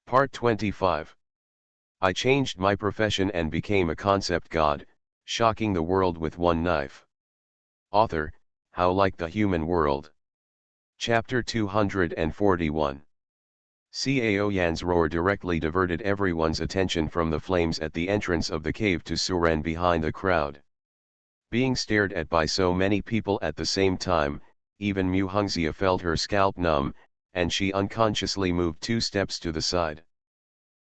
Part 25. I changed my profession and became a concept god, shocking the world with one knife. Author, How Like the Human World. Chapter 241. Cao Yan's roar directly diverted everyone's attention from the flames at the entrance of the cave to Suren behind the crowd. Being stared at by so many people at the same time, even Mu Hongxia felt her scalp numb, and she unconsciously moved 2 steps to the side.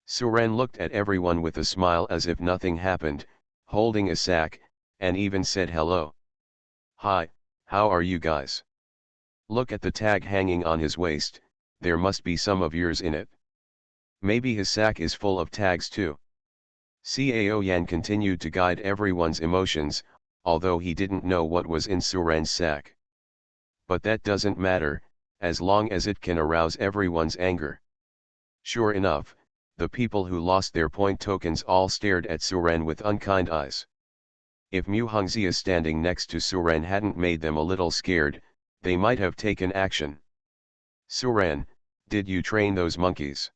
Suren looked at everyone with a smile as if nothing happened, holding a sack, and even said hello. Hi, how are you guys? Look at the tag hanging on his waist, there must be some of yours in it. Maybe his sack is full of tags too. Cao Yan continued to guide everyone's emotions, although he didn't know what was in Suren's sack. But that doesn't matter, as long as it can arouse everyone's anger. Sure enough, the people who lost their point tokens all stared at Suren with unkind eyes. If Mu Hongxia standing next to Suren hadn't made them a little scared, they might have taken action. Suren, did you train those monkeys?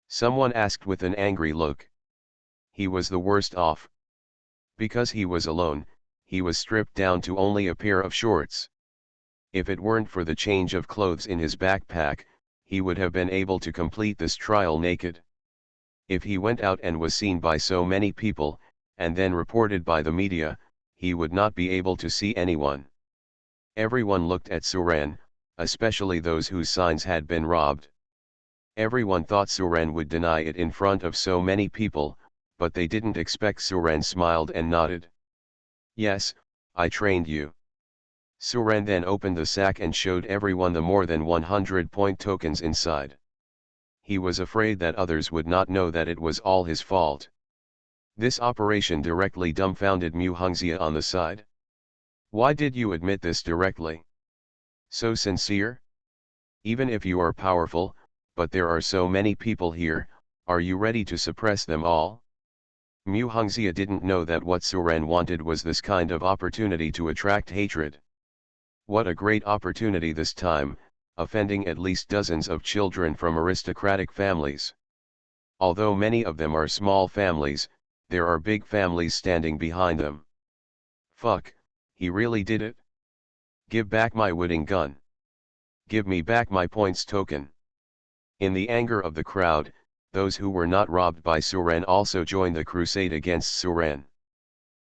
Someone asked with an angry look. He was the worst off. Because he was alone, he was stripped down to only a pair of shorts. If it weren't for the change of clothes in his backpack, he would have been able to complete this trial naked. If he went out and was seen by so many people, and then reported by the media, he would not be able to see anyone. Everyone looked at Suren, especially those whose signs had been robbed. Everyone thought Suren would deny it in front of so many people, but they didn't expect. Suren smiled and nodded. Yes, I trained you. Suren then opened the sack and showed everyone the more than 100 point tokens inside. He was afraid that others would not know that it was all his fault. This operation directly dumbfounded Mu Hongxia on the side. Why did you admit this directly? So sincere? Even if you are powerful, but there are so many people here, are you ready to suppress them all? Mu Hongxia didn't know that what Suren wanted was this kind of opportunity to attract hatred. What a great opportunity this time, offending at least dozens of children from aristocratic families. Although many of them are small families, there are big families standing behind them. Fuck, he really did it? Give back my wedding gun. Give me back my points token. In the anger of the crowd, those who were not robbed by Suren also joined the crusade against Suren.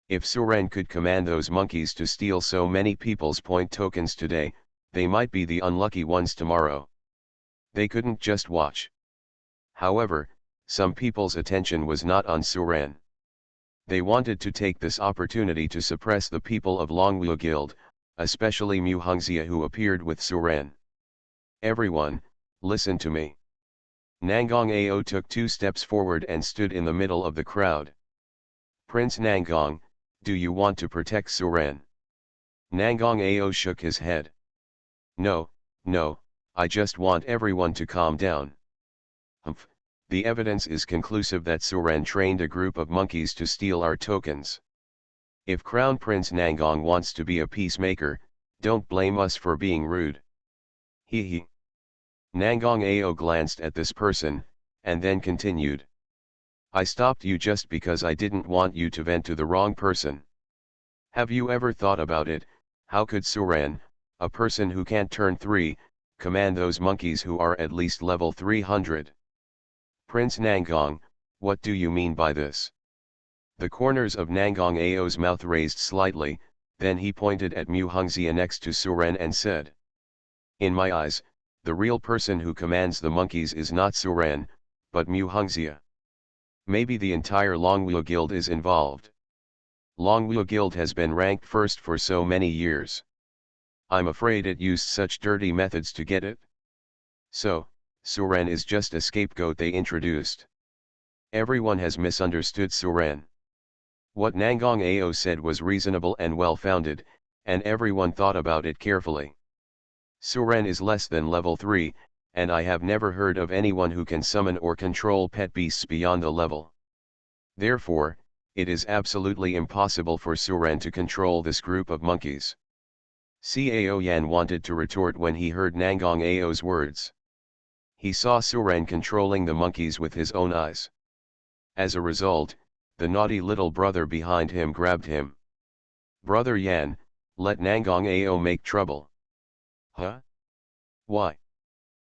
If Suren could command those monkeys to steal so many people's point tokens today, they might be the unlucky ones tomorrow. They couldn't just watch. However, some people's attention was not on Suren. They wanted to take this opportunity to suppress the people of Longwu Guild, especially Mu Hongxia, who appeared with Suren. Everyone, listen to me. Nangong Ao took 2 steps forward and stood in the middle of the crowd. Prince Nangong, do you want to protect Suren? Nangong Ao shook his head. No, no, I just want everyone to calm down. Humph, the evidence is conclusive that Suren trained a group of monkeys to steal our tokens. If Crown Prince Nangong wants to be a peacemaker, don't blame us for being rude. Hee hee. Nangong Ao glanced at this person, and then continued. I stopped you just because I didn't want you to vent to the wrong person. Have you ever thought about it? How could Suren, a person who can't turn 3, command those monkeys who are at least level 300? Prince Nangong, what do you mean by this? The corners of Nangong Ao's mouth raised slightly, then he pointed at Mu Hongxia next to Suren and said. In my eyes, the real person who commands the monkeys is not Suren, but Mu Hongxia. Maybe the entire Longwu Guild is involved. Longwu Guild has been ranked first for so many years. I'm afraid it used such dirty methods to get it. So, Suren is just a scapegoat they introduced. Everyone has misunderstood Suren. What Nangong Ao said was reasonable and well-founded, and everyone thought about it carefully. Suren is less than level 3, and I have never heard of anyone who can summon or control pet beasts beyond the level. Therefore, it is absolutely impossible for Suren to control this group of monkeys. Cao Yan wanted to retort when he heard Nangong Ao's words. He saw Suren controlling the monkeys with his own eyes. As a result, the naughty little brother behind him grabbed him. "Brother Yan, let Nangong Ao make trouble." "Huh? Why?"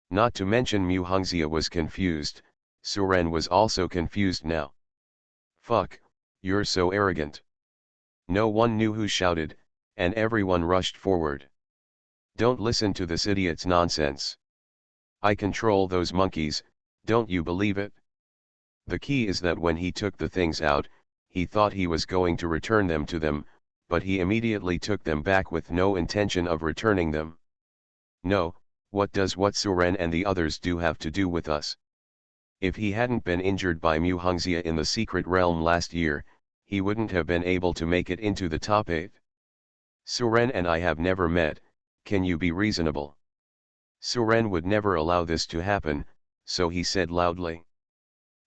Not to mention Mu Hongxia was confused, Suren was also confused now. "Fuck, you're so arrogant." No one knew who shouted, and everyone rushed forward. "Don't listen to this idiot's nonsense. I control those monkeys, don't you believe it?" The key is that when he took the things out, he thought he was going to return them to them, but he immediately took them back with no intention of returning them. No, what does what Suren and the others do have to do with us? If he hadn't been injured by Mu Hongxia in the secret realm last year, he wouldn't have been able to make it into the top 8. "Suren and I have never met, can you be reasonable?" Suren would never allow this to happen, so he said loudly.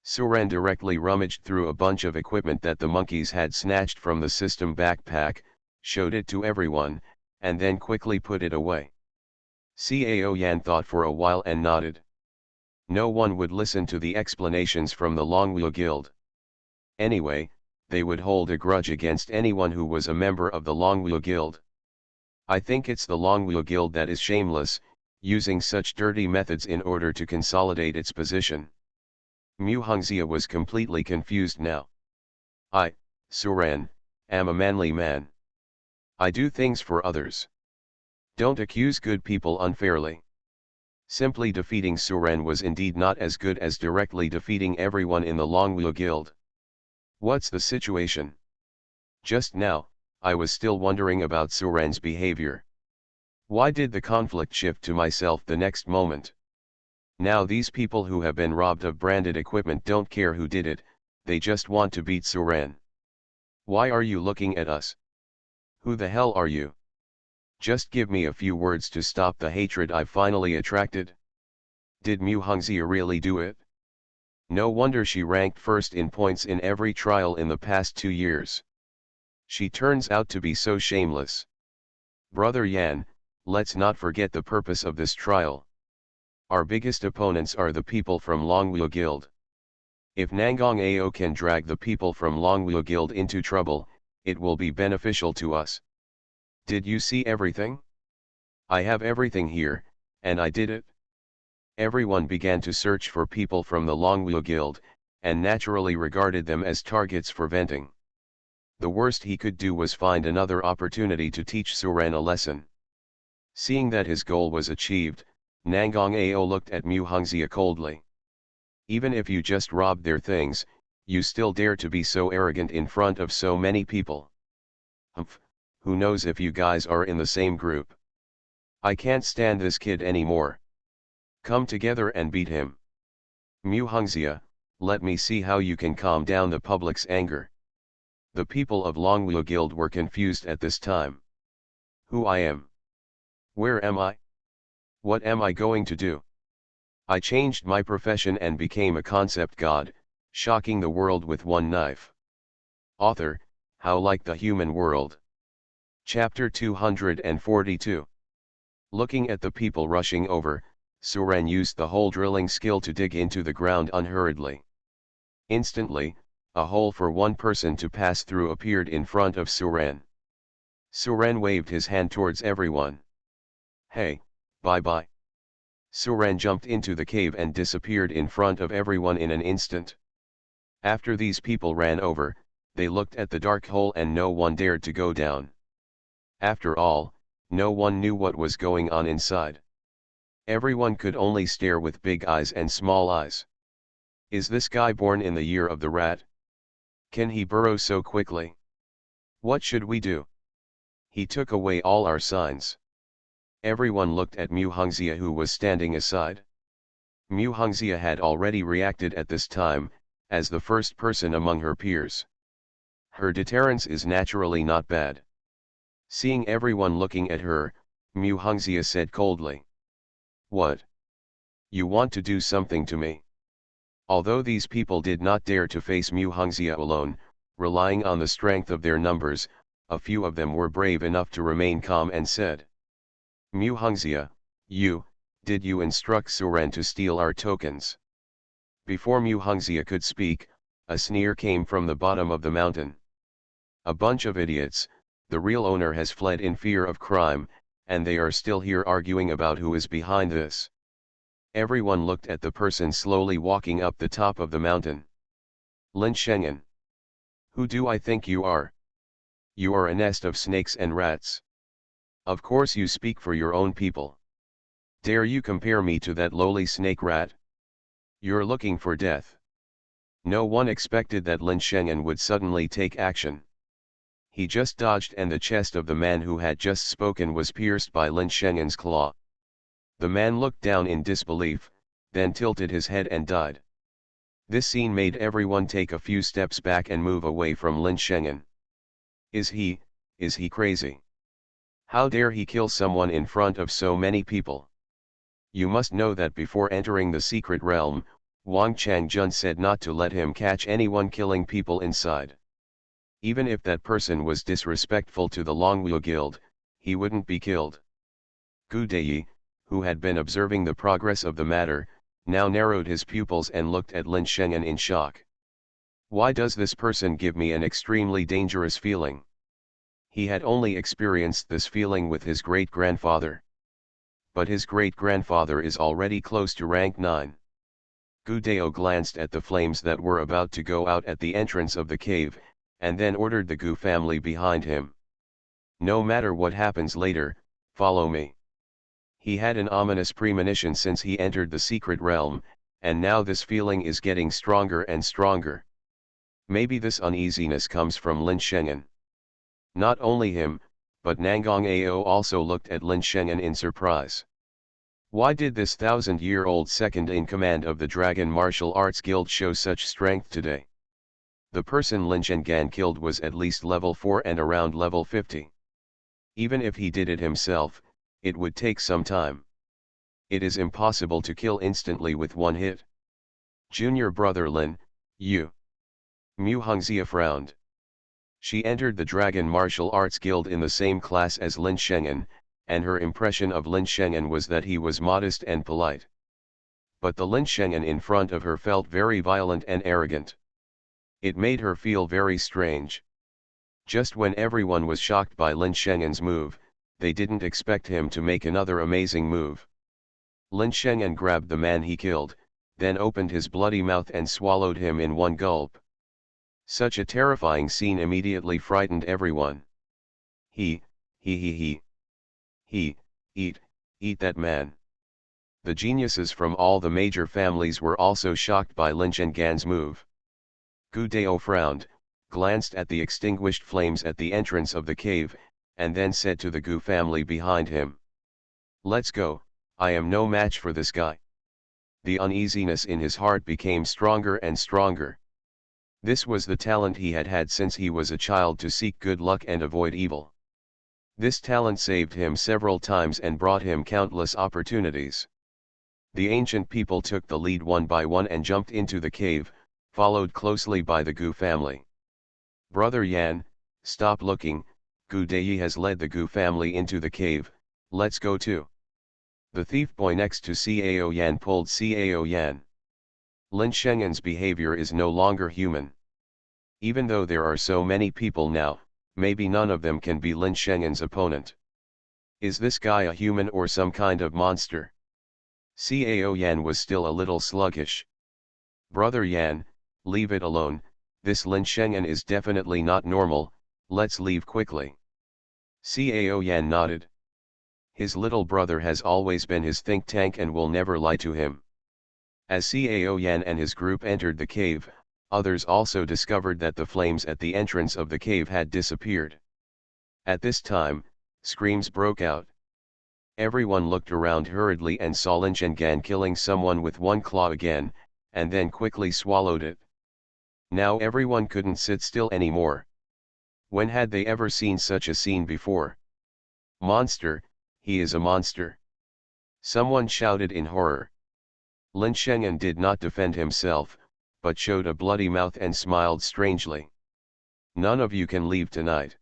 Suren directly rummaged through a bunch of equipment that the monkeys had snatched from the system backpack, showed it to everyone, and then quickly put it away. Cao Yan thought for a while and nodded. No one would listen to the explanations from the Longwu Guild. Anyway, they would hold a grudge against anyone who was a member of the Longwu Guild. "I think it's the Longwu Guild that is shameless, using such dirty methods in order to consolidate its position." Mu Hongxia was completely confused now. "I, Suren, am a manly man. I do things for others. Don't accuse good people unfairly." Simply defeating Suren was indeed not as good as directly defeating everyone in the Longwu Guild. "What's the situation? Just now, I was still wondering about Suren's behavior. Why did the conflict shift to myself the next moment? Now these people who have been robbed of branded equipment don't care who did it, they just want to beat Suren. Why are you looking at us? Who the hell are you? Just give me a few words to stop the hatred I've finally attracted." Did Mu Hongxia really do it? No wonder she ranked first in points in every trial in the past 2 years. She turns out to be so shameless. "Brother Yan, let's not forget the purpose of this trial. Our biggest opponents are the people from Longwu Guild. If Nangong Ao can drag the people from Longwu Guild into trouble, it will be beneficial to us. Did you see everything? I have everything here, and I did it." Everyone began to search for people from the Longwu Guild, and naturally regarded them as targets for venting. The worst he could do was find another opportunity to teach Suren a lesson. Seeing that his goal was achieved, Nangong Ao looked at Mu Hongxia coldly. "Even if you just robbed their things, you still dare to be so arrogant in front of so many people. Humph, who knows if you guys are in the same group. I can't stand this kid anymore. Come together and beat him. Mu Hongxia, let me see how you can calm down the public's anger." The people of Longwu Guild were confused at this time. Who I am? Where am I? What am I going to do? I changed my profession and became a concept god, shocking the world with one knife. Author, How Like the Human World. Chapter 242. Looking at the people rushing over, Suren used the hole drilling skill to dig into the ground unhurriedly. Instantly, a hole for one person to pass through appeared in front of Suren. Suren waved his hand towards everyone. "Hey, bye-bye." Suren jumped into the cave and disappeared in front of everyone in an instant. After these people ran over, they looked at the dark hole and no one dared to go down. After all, no one knew what was going on inside. Everyone could only stare with big eyes and small eyes. Is this guy born in the year of the rat? Can he burrow so quickly? What should we do? He took away all our signs. Everyone looked at Mu Hongxia, who was standing aside. Mu Hongxia had already reacted at this time, as the first person among her peers. Her deterrence is naturally not bad. Seeing everyone looking at her, Mu Hongxia said coldly. "What? You want to do something to me?" Although these people did not dare to face Mu Hongxia alone, relying on the strength of their numbers, a few of them were brave enough to remain calm and said. "Mu Hongxia, you Did you instruct Suren to steal our tokens? Before Mu Hongxia could speak, a sneer came from the bottom of the mountain. A bunch of idiots, the real owner has fled in fear of crime, and they are still here arguing about who is behind this. Everyone looked at the person slowly walking up the top of the mountain. Lin Shengen. Who do I think you are? You are a nest of snakes and rats. Of course you speak for your own people. Dare you compare me to that lowly snake rat? You're looking for death. No one expected that Lin Shengen would suddenly take action. He just dodged and the chest of the man who had just spoken was pierced by Lin Shengen's claw. The man looked down in disbelief, then tilted his head and died. This scene made everyone take a few steps back and move away from Lin Shengen. Is he crazy? How dare he kill someone in front of so many people? You must know that before entering the secret realm, Wang Changjun said not to let him catch anyone killing people inside. Even if that person was disrespectful to the Longwu Guild, he wouldn't be killed. Gu Dei, who had been observing the progress of the matter, now narrowed his pupils and looked at Lin Shengen in shock. Why does this person give me an extremely dangerous feeling? He had only experienced this feeling with his great-grandfather. But his great-grandfather is already close to rank 9. Gu Deo glanced at the flames that were about to go out at the entrance of the cave, and then ordered the Gu family behind him. No matter what happens later, follow me. He had an ominous premonition since he entered the secret realm, and now this feeling is getting stronger and stronger. Maybe this uneasiness comes from Lin Shengen. Not only him, but Nangang Ao also looked at Lin Shengen in surprise. Why did this 1,000-year-old second-in-command of the Dragon Martial Arts Guild show such strength today? The person Lin Shengan killed was at least level 4 and around level 50. Even if he did it himself, it would take some time. It is impossible to kill instantly with one hit. Junior brother Lin, you. Mu Hongxia frowned. She entered the Dragon Martial Arts Guild in the same class as Lin Shengen, and her impression of Lin Shengen was that he was modest and polite. But the Lin Shengen in front of her felt very violent and arrogant. It made her feel very strange. Just when everyone was shocked by Lin Shengen's move, they didn't expect him to make another amazing move. Lin Shengen grabbed the man he killed, then opened his bloody mouth and swallowed him in one gulp. Such a terrifying scene immediately frightened everyone. Eat that man. The geniuses from all the major families were also shocked by Lin Shengan's move. Gu Deo frowned, glanced at the extinguished flames at the entrance of the cave, and then said to the Gu family behind him. Let's go, I am no match for this guy. The uneasiness in his heart became stronger and stronger. This was the talent he had had since he was a child to seek good luck and avoid evil. This talent saved him several times and brought him countless opportunities. The ancient people took the lead one by one and jumped into the cave, followed closely by the Gu family. Brother Yan, stop looking, Gu Dei has led the Gu family into the cave, let's go too. The thief boy next to Cao Yan pulled Cao Yan. Lin Shengen's behavior is no longer human. Even though there are so many people now, maybe none of them can be Lin Shengen's opponent. Is this guy a human or some kind of monster? Cao Yan was still a little sluggish. Brother Yan, leave it alone, this Lin Shengen is definitely not normal, let's leave quickly. Cao Yan nodded. His little brother has always been his think tank and will never lie to him. As Cao Yan and his group entered the cave, others also discovered that the flames at the entrance of the cave had disappeared. At this time, screams broke out. Everyone looked around hurriedly and saw Lin Shengan killing someone with one claw again, and then quickly swallowed it. Now everyone couldn't sit still anymore. When had they ever seen such a scene before? Monster, he is a monster. Someone shouted in horror. Lin Shengen did not defend himself, but showed a bloody mouth and smiled strangely. None of you can leave tonight.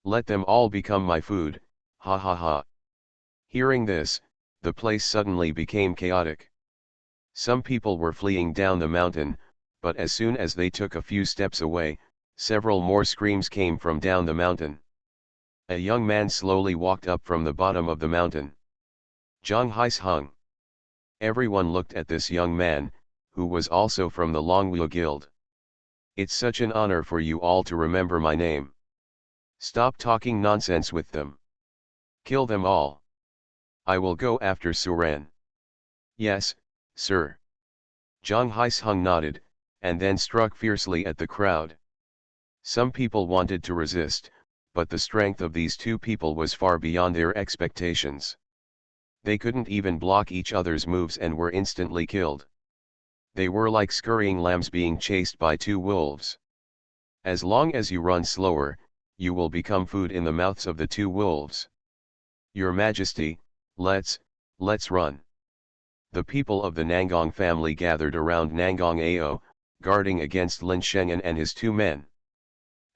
Let them all become my food, ha ha ha. Hearing this, The place suddenly became chaotic. Some people were fleeing down the mountain, but as soon as they took a few steps away, several more screams came from down the mountain. A young man slowly walked up from the bottom of the mountain. Zhang Haisheng. Everyone looked at this young man, who was also from the Longwu Guild. It's such an honor for you all to remember my name. Stop talking nonsense with them. Kill them all. I will go after Suran. Yes, sir. Zhang Haisheng nodded, and then struck fiercely at the crowd. Some people wanted to resist, but the strength of these two people was far beyond their expectations. They couldn't even block each other's moves and were instantly killed. They were like scurrying lambs being chased by two wolves. As long as you run slower, you will become food in the mouths of the two wolves. Your Majesty, let's run. The people of the Nangong family gathered around Nangong Ao, guarding against Lin Shenyan and his two men.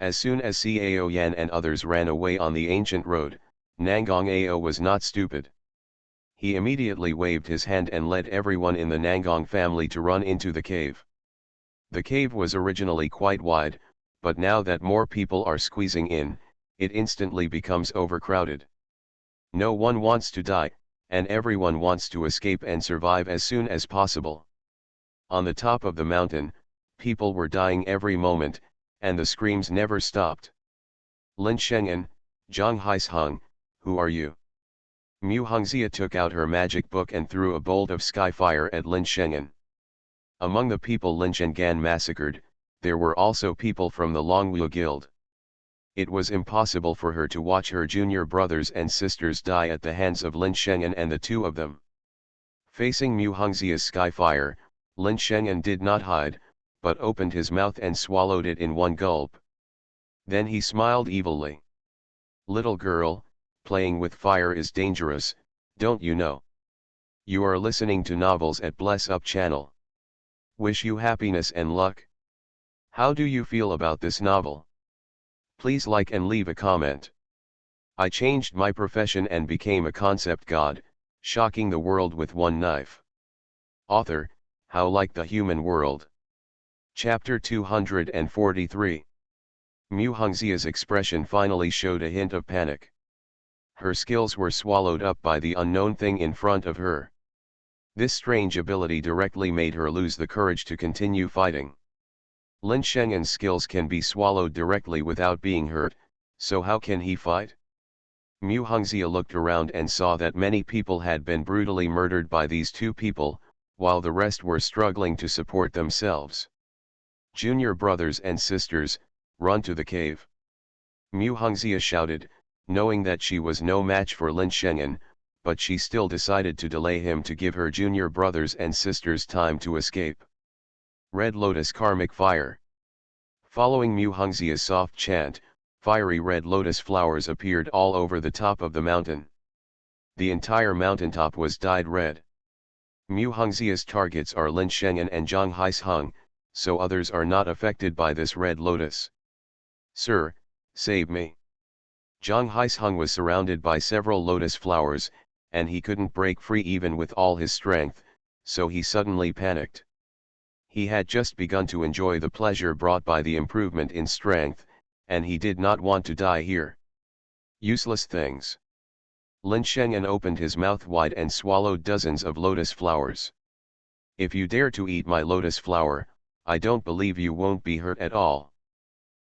As soon as Cao Yan and others ran away on the ancient road, Nangong Ao was not stupid. He immediately waved his hand and led everyone in the Nangong family to run into the cave. The cave was originally quite wide, but now that more people are squeezing in, it instantly becomes overcrowded. No one wants to die, and everyone wants to escape and survive as soon as possible. On the top of the mountain, people were dying every moment, and the screams never stopped. Lin Shenyan, Zhang Haisheng, who are you? Mu Hongxia took out her magic book and threw a bolt of sky fire at Lin Shenyan. Among the people Lin Shengan massacred, there were also people from the Longwu Guild. It was impossible for her to watch her junior brothers and sisters die at the hands of Lin Shenyan and the two of them. Facing Mu Hongxia's sky fire, Lin Shenyan did not hide, but opened his mouth and swallowed it in one gulp. Then he smiled evilly. Little girl, playing with fire is dangerous, don't you know? You are listening to novels at Bless Up channel. Wish you happiness and luck. How do you feel about this novel? Please like and leave a comment. I changed my profession and became a concept god, shocking the world with one knife. Author, How Like the Human World. Chapter 243. Mu Hongxia's expression finally showed a hint of panic. Her skills were swallowed up by the unknown thing in front of her. This strange ability directly made her lose the courage to continue fighting. Lin Shenyan's skills can be swallowed directly without being hurt, so how can he fight? Mu Hongxia looked around and saw that many people had been brutally murdered by these two people, while the rest were struggling to support themselves. Junior brothers and sisters, run to the cave. Mu Hongxia shouted, knowing that she was no match for Lin Shenyan, but she still decided to delay him to give her junior brothers and sisters time to escape. Red Lotus Karmic Fire. Following Mu Hongxia's soft chant, fiery red lotus flowers appeared all over the top of the mountain. The entire mountaintop was dyed red. Mu Hongxia's targets are Lin Shenyan and Zhang Haisheng, so others are not affected by this red lotus. Sir, save me. Zhang Haisheng was surrounded by several lotus flowers, and he couldn't break free even with all his strength, so he suddenly panicked. He had just begun to enjoy the pleasure brought by the improvement in strength, and he did not want to die here. Useless things. Lin Shenyan opened his mouth wide and swallowed dozens of lotus flowers. If you dare to eat my lotus flower, I don't believe you won't be hurt at all.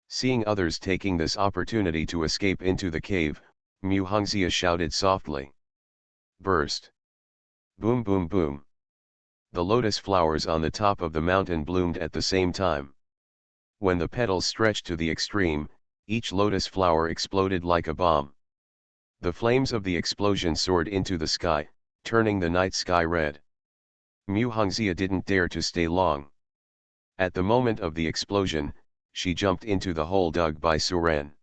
Seeing others taking this opportunity to escape into the cave, Mu Hongxia shouted softly. Burst. Boom boom boom. The lotus flowers on the top of the mountain bloomed at the same time. When the petals stretched to the extreme, each lotus flower exploded like a bomb. The flames of the explosion soared into the sky, turning the night sky red. Mu Hongxia didn't dare to stay long. At the moment of the explosion, she jumped into the hole dug by Suran.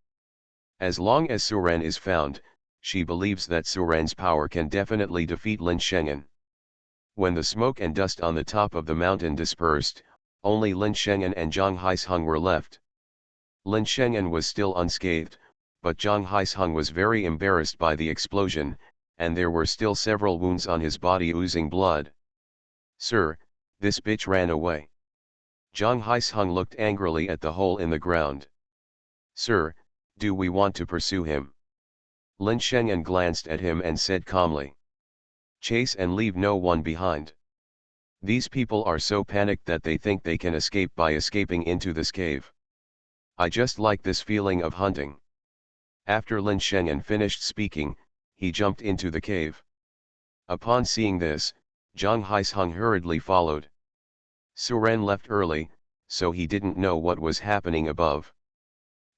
As long as Suran is found, she believes that Suran's power can definitely defeat Lin Shenyan. When the smoke and dust on the top of the mountain dispersed, only Lin Shenyan and Zhang Haisheng were left. Lin Shenyan was still unscathed, but Zhang Haisheng was very embarrassed by the explosion, and there were still several wounds on his body oozing blood. "Sir, this bitch ran away." Zhang Haisheng looked angrily at the hole in the ground. "Sir, do we want to pursue him?" Lin Shengyan glanced at him and said calmly. "Chase and leave no one behind. These people are so panicked that they think they can escape by escaping into this cave. I just like this feeling of hunting." After Lin Shengyan finished speaking, he jumped into the cave. Upon seeing this, Zhang Haisheng hurriedly followed. Suren left early, so he didn't know what was happening above.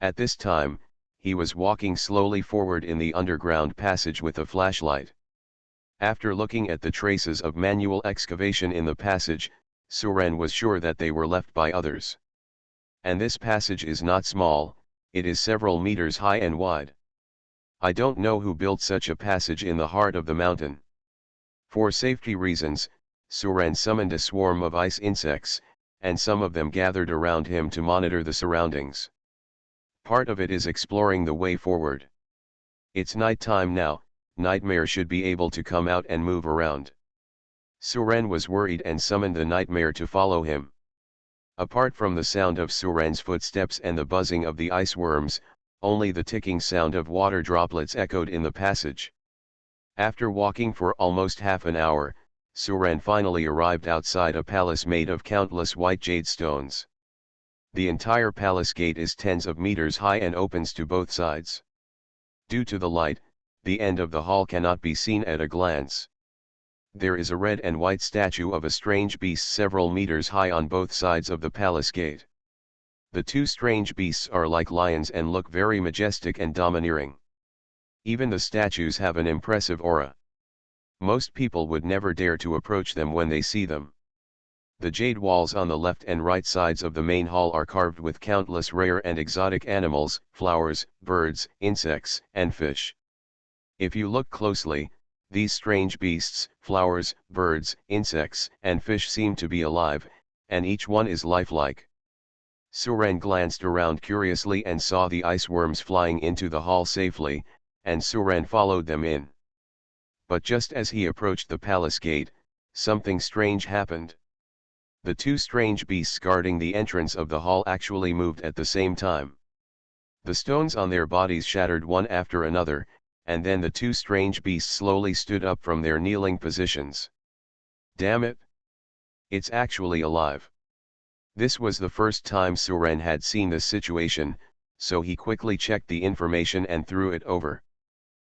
At this time, he was walking slowly forward in the underground passage with a flashlight. After looking at the traces of manual excavation in the passage, Suren was sure that they were left by others. And this passage is not small, it is several meters high and wide. I don't know who built such a passage in the heart of the mountain. For safety reasons, Suren summoned a swarm of ice insects, and some of them gathered around him to monitor the surroundings. Part of it is exploring the way forward. It's night time now, Nightmare should be able to come out and move around. Suren was worried and summoned the Nightmare to follow him. Apart from the sound of Suren's footsteps and the buzzing of the ice worms, only the ticking sound of water droplets echoed in the passage. After walking for almost half an hour, Suren finally arrived outside a palace made of countless white jade stones. The entire palace gate is tens of meters high and opens to both sides. Due to the light, the end of the hall cannot be seen at a glance. There is a red and white statue of a strange beast several meters high on both sides of the palace gate. The two strange beasts are like lions and look very majestic and domineering. Even the statues have an impressive aura. Most people would never dare to approach them when they see them. The jade walls on the left and right sides of the main hall are carved with countless rare and exotic animals, flowers, birds, insects, and fish. If you look closely, these strange beasts, flowers, birds, insects, and fish seem to be alive, and each one is lifelike. Suren glanced around curiously and saw the ice worms flying into the hall safely, and Suren followed them in. But just as he approached the palace gate, something strange happened. The two strange beasts guarding the entrance of the hall actually moved at the same time. The stones on their bodies shattered one after another, and then the two strange beasts slowly stood up from their kneeling positions. Damn it! It's actually alive. This was the first time Suren had seen this situation, so he quickly checked the information and threw it over.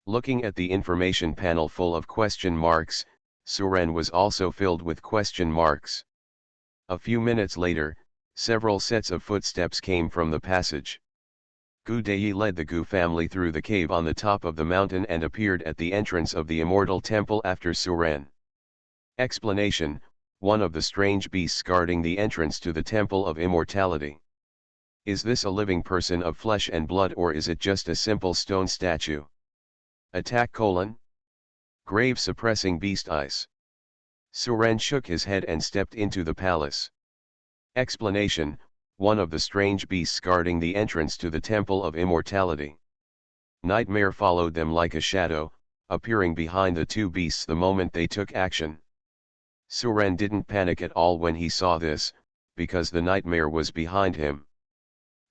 Looking at the information panel full of question marks, Suren was also filled with question marks. A few minutes later, several sets of footsteps came from the passage. Gu Dei led the Gu family through the cave on the top of the mountain and appeared at the entrance of the Immortal Temple after Suren. Explanation: one of the strange beasts guarding the entrance to the Temple of Immortality. Is this a living person of flesh and blood or is it just a simple stone statue? Attack: Grave suppressing beast ice. Suren shook his head and stepped into the palace. Explanation: one of the strange beasts guarding the entrance to the Temple of Immortality. Nightmare followed them like a shadow, appearing behind the two beasts the moment they took action. Suren didn't panic at all when he saw this, because the Nightmare was behind him.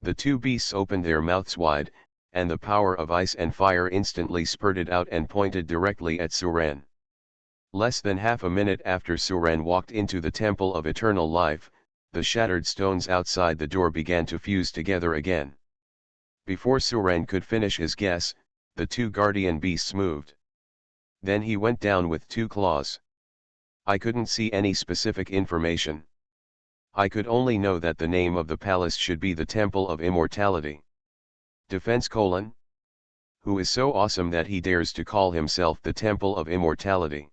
The two beasts opened their mouths wide, and the power of ice and fire instantly spurted out and pointed directly at Suren. Less than half a minute after Suren walked into the Temple of Eternal Life, the shattered stones outside the door began to fuse together again. Before Suren could finish his guess, the two guardian beasts moved. Then he went down with two claws. I couldn't see any specific information. I could only know that the name of the palace should be the Temple of Immortality. Defense: who is so awesome that he dares to call himself the Temple of Immortality.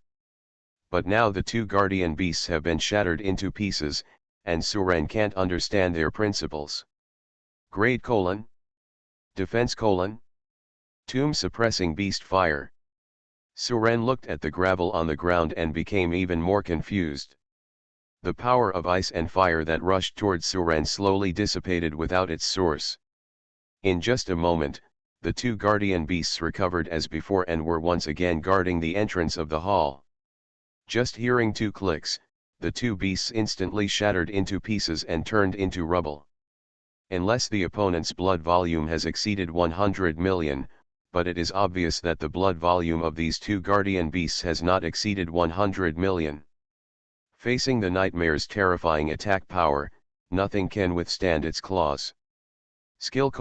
But now the two guardian beasts have been shattered into pieces, and Suren can't understand their principles. Grade: Defense: Tomb suppressing beast fire. Suren looked at the gravel on the ground and became even more confused. The power of ice and fire that rushed towards Suren slowly dissipated without its source. In just a moment, the two guardian beasts recovered as before and were once again guarding the entrance of the hall. Just hearing two clicks, the two beasts instantly shattered into pieces and turned into rubble. Unless the opponent's blood volume has exceeded 100 million, but it is obvious that the blood volume of these two guardian beasts has not exceeded 100 million. Facing the nightmare's terrifying attack power, nothing can withstand its claws. Skill: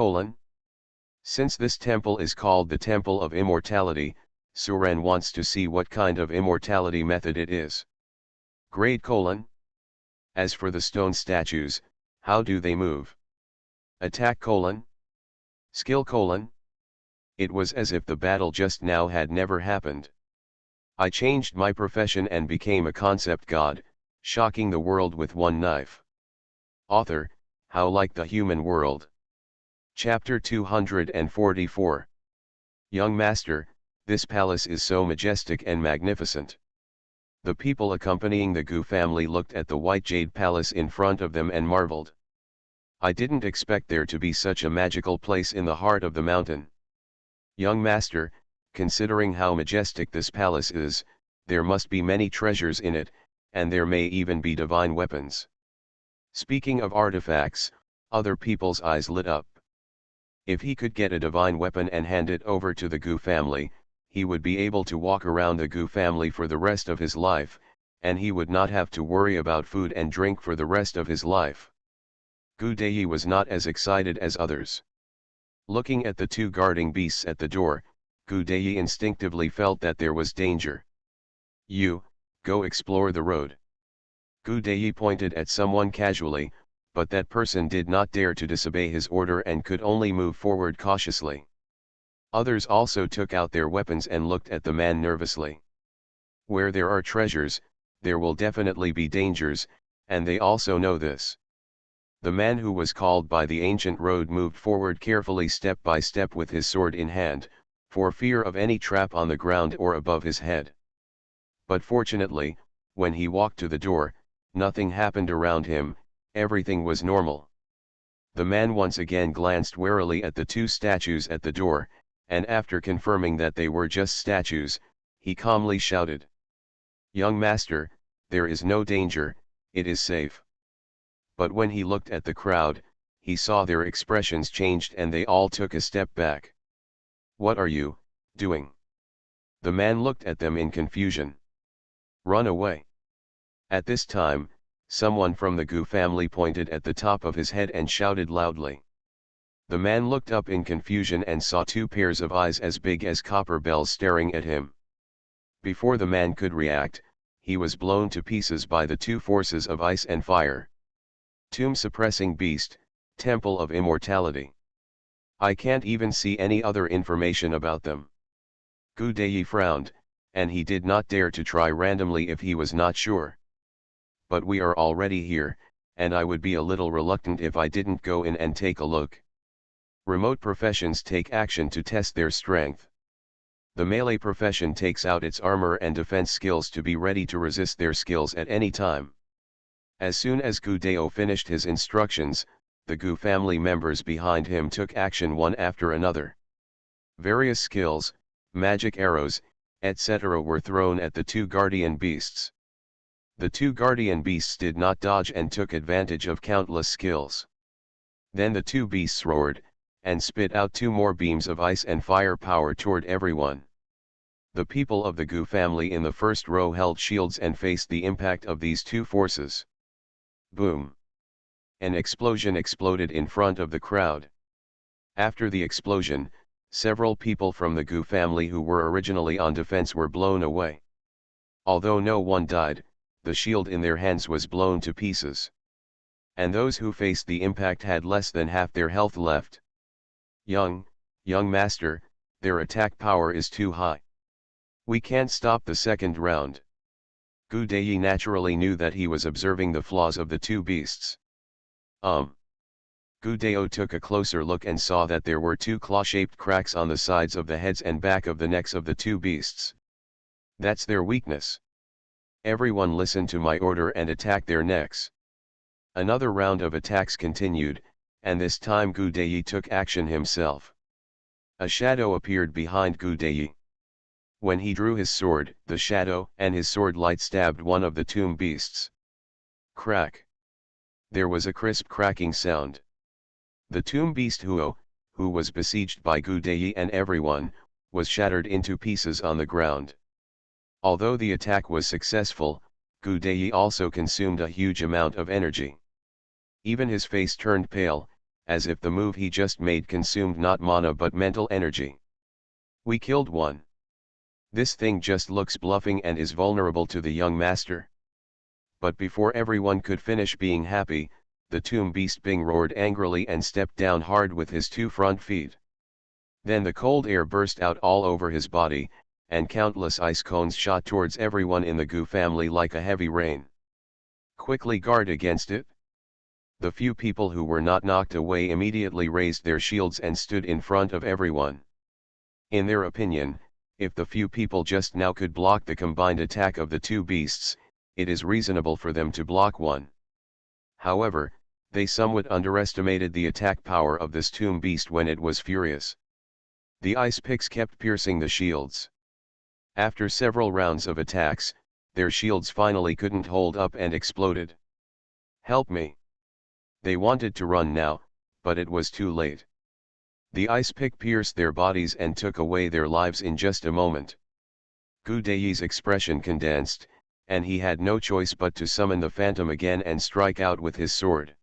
Since this temple is called the Temple of Immortality, Suren wants to see what kind of immortality method it is. Grade: As for the stone statues, how do they move? Attack: Skill: It was as if the battle just now had never happened. I changed my profession and became a concept god, shocking the world with one knife. Author: How Like the Human World. Chapter 244. Young Master, this palace is so majestic and magnificent. The people accompanying the Gu family looked at the white jade palace in front of them and marveled. I didn't expect there to be such a magical place in the heart of the mountain. Young Master, considering how majestic this palace is, there must be many treasures in it, and there may even be divine weapons. Speaking of artifacts, other people's eyes lit up. If he could get a divine weapon and hand it over to the Gu family, he would be able to walk around the Gu family for the rest of his life, and he would not have to worry about food and drink for the rest of his life. Gu Dei was not as excited as others. Looking at the two guarding beasts at the door, Gu Dei instinctively felt that there was danger. You, go explore the road. Gu Dei pointed at someone casually, but that person did not dare to disobey his order and could only move forward cautiously. Others also took out their weapons and looked at the man nervously. Where there are treasures, there will definitely be dangers, and they also know this. The man who was called by the ancient road moved forward carefully step by step with his sword in hand, for fear of any trap on the ground or above his head. But fortunately, when he walked to the door, nothing happened around him, everything was normal. The man once again glanced warily at the two statues at the door, and after confirming that they were just statues, he calmly shouted, "Young Master, there is no danger, it is safe." But when he looked at the crowd, he saw their expressions changed and they all took a step back. "What are you doing?" The man looked at them in confusion. "Run away." At this time, someone from the Gu family pointed at the top of his head and shouted loudly. The man looked up in confusion and saw two pairs of eyes as big as copper bells staring at him. Before the man could react, he was blown to pieces by the two forces of ice and fire. Tomb-suppressing beast, Temple of Immortality. I can't even see any other information about them. Gu Dei frowned, and he did not dare to try randomly if he was not sure. But we are already here, and I would be a little reluctant if I didn't go in and take a look. Remote professions take action to test their strength. The melee profession takes out its armor and defense skills to be ready to resist their skills at any time. As soon as Gu Dei finished his instructions, the Gu family members behind him took action one after another. Various skills, magic arrows, etc. were thrown at the two guardian beasts. The two guardian beasts did not dodge and took advantage of countless skills. Then the two beasts roared, and spit out two more beams of ice and fire power toward everyone. The people of the Gu family in the first row held shields and faced the impact of these two forces. Boom! An explosion exploded in front of the crowd. After the explosion, several people from the Gu family who were originally on defense were blown away. Although no one died, the shield in their hands was blown to pieces. And those who faced the impact had less than half their health left. Young Master, their attack power is too high. We can't stop the second round." Gu Dei naturally knew that he was observing the flaws of the two beasts. Gu Dei took a closer look and saw that there were two claw-shaped cracks on the sides of the heads and back of the necks of the two beasts. That's their weakness. Everyone listen to my order and attack their necks. Another round of attacks continued, and this time Gu Dei took action himself. A shadow appeared behind Gu Dei. When he drew his sword, the shadow and his sword light stabbed one of the tomb beasts. Crack! There was a crisp cracking sound. The tomb beast Huo, who was besieged by Gu Dei and everyone, was shattered into pieces on the ground. Although the attack was successful, Gu Dei also consumed a huge amount of energy. Even his face turned pale, as if the move he just made consumed not mana but mental energy. We killed one. This thing just looks bluffing and is vulnerable to the young master. But before everyone could finish being happy, the tomb beast Bing roared angrily and stepped down hard with his two front feet. Then the cold air burst out all over his body, and countless ice cones shot towards everyone in the Gu family like a heavy rain. Quickly guard against it. The few people who were not knocked away immediately raised their shields and stood in front of everyone. In their opinion, if the few people just now could block the combined attack of the two beasts, it is reasonable for them to block one. However, they somewhat underestimated the attack power of this tomb beast when it was furious. The ice picks kept piercing the shields. After several rounds of attacks, their shields finally couldn't hold up and exploded. Help me! They wanted to run now, but it was too late. The ice pick pierced their bodies and took away their lives in just a moment. Gu Dei's expression condensed, and he had no choice but to summon the phantom again and strike out with his sword.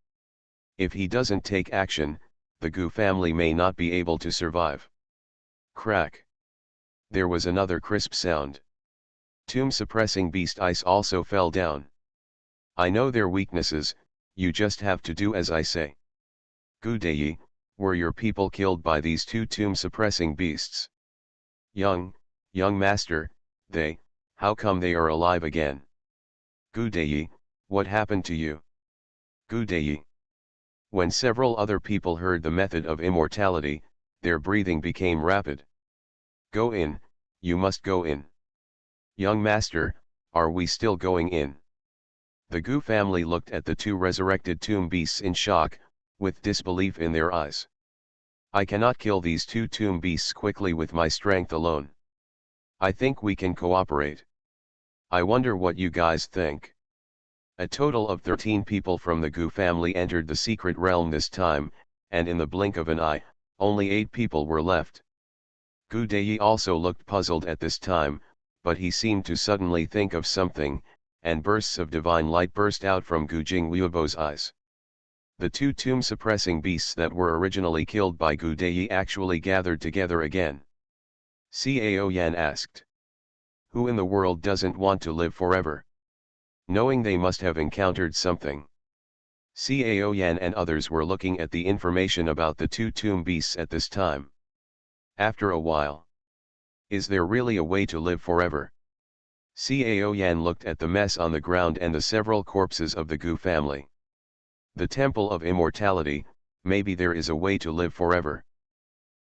If he doesn't take action, the Gu family may not be able to survive. Crack! There was another crisp sound. Tomb-suppressing beast ice also fell down. I know their weaknesses, you just have to do as I say. Gu Dei, were your people killed by these two tomb-suppressing beasts? Young master, how come they are alive again? Gu Dei, what happened to you? Gu Dei. When several other people heard the method of immortality, their breathing became rapid. Go in, you must go in. Young master, are we still going in? The Gu family looked at the two resurrected tomb beasts in shock, with disbelief in their eyes. I cannot kill these two tomb beasts quickly with my strength alone. I think we can cooperate. I wonder what you guys think. A total of 13 people from the Gu family entered the secret realm this time, and in the blink of an eye, only 8 people were left. Gu Dei also looked puzzled at this time, but he seemed to suddenly think of something, and bursts of divine light burst out from Gu Jingwuobo's eyes. The two tomb-suppressing beasts that were originally killed by Gu Dei actually gathered together again. Cao Yan asked. Who in the world doesn't want to live forever? Knowing they must have encountered something. Cao Yan and others were looking at the information about the two tomb beasts at this time. After a while. Is there really a way to live forever? Cao Yan looked at the mess on the ground and the several corpses of the Gu family. The Temple of Immortality, maybe there is a way to live forever.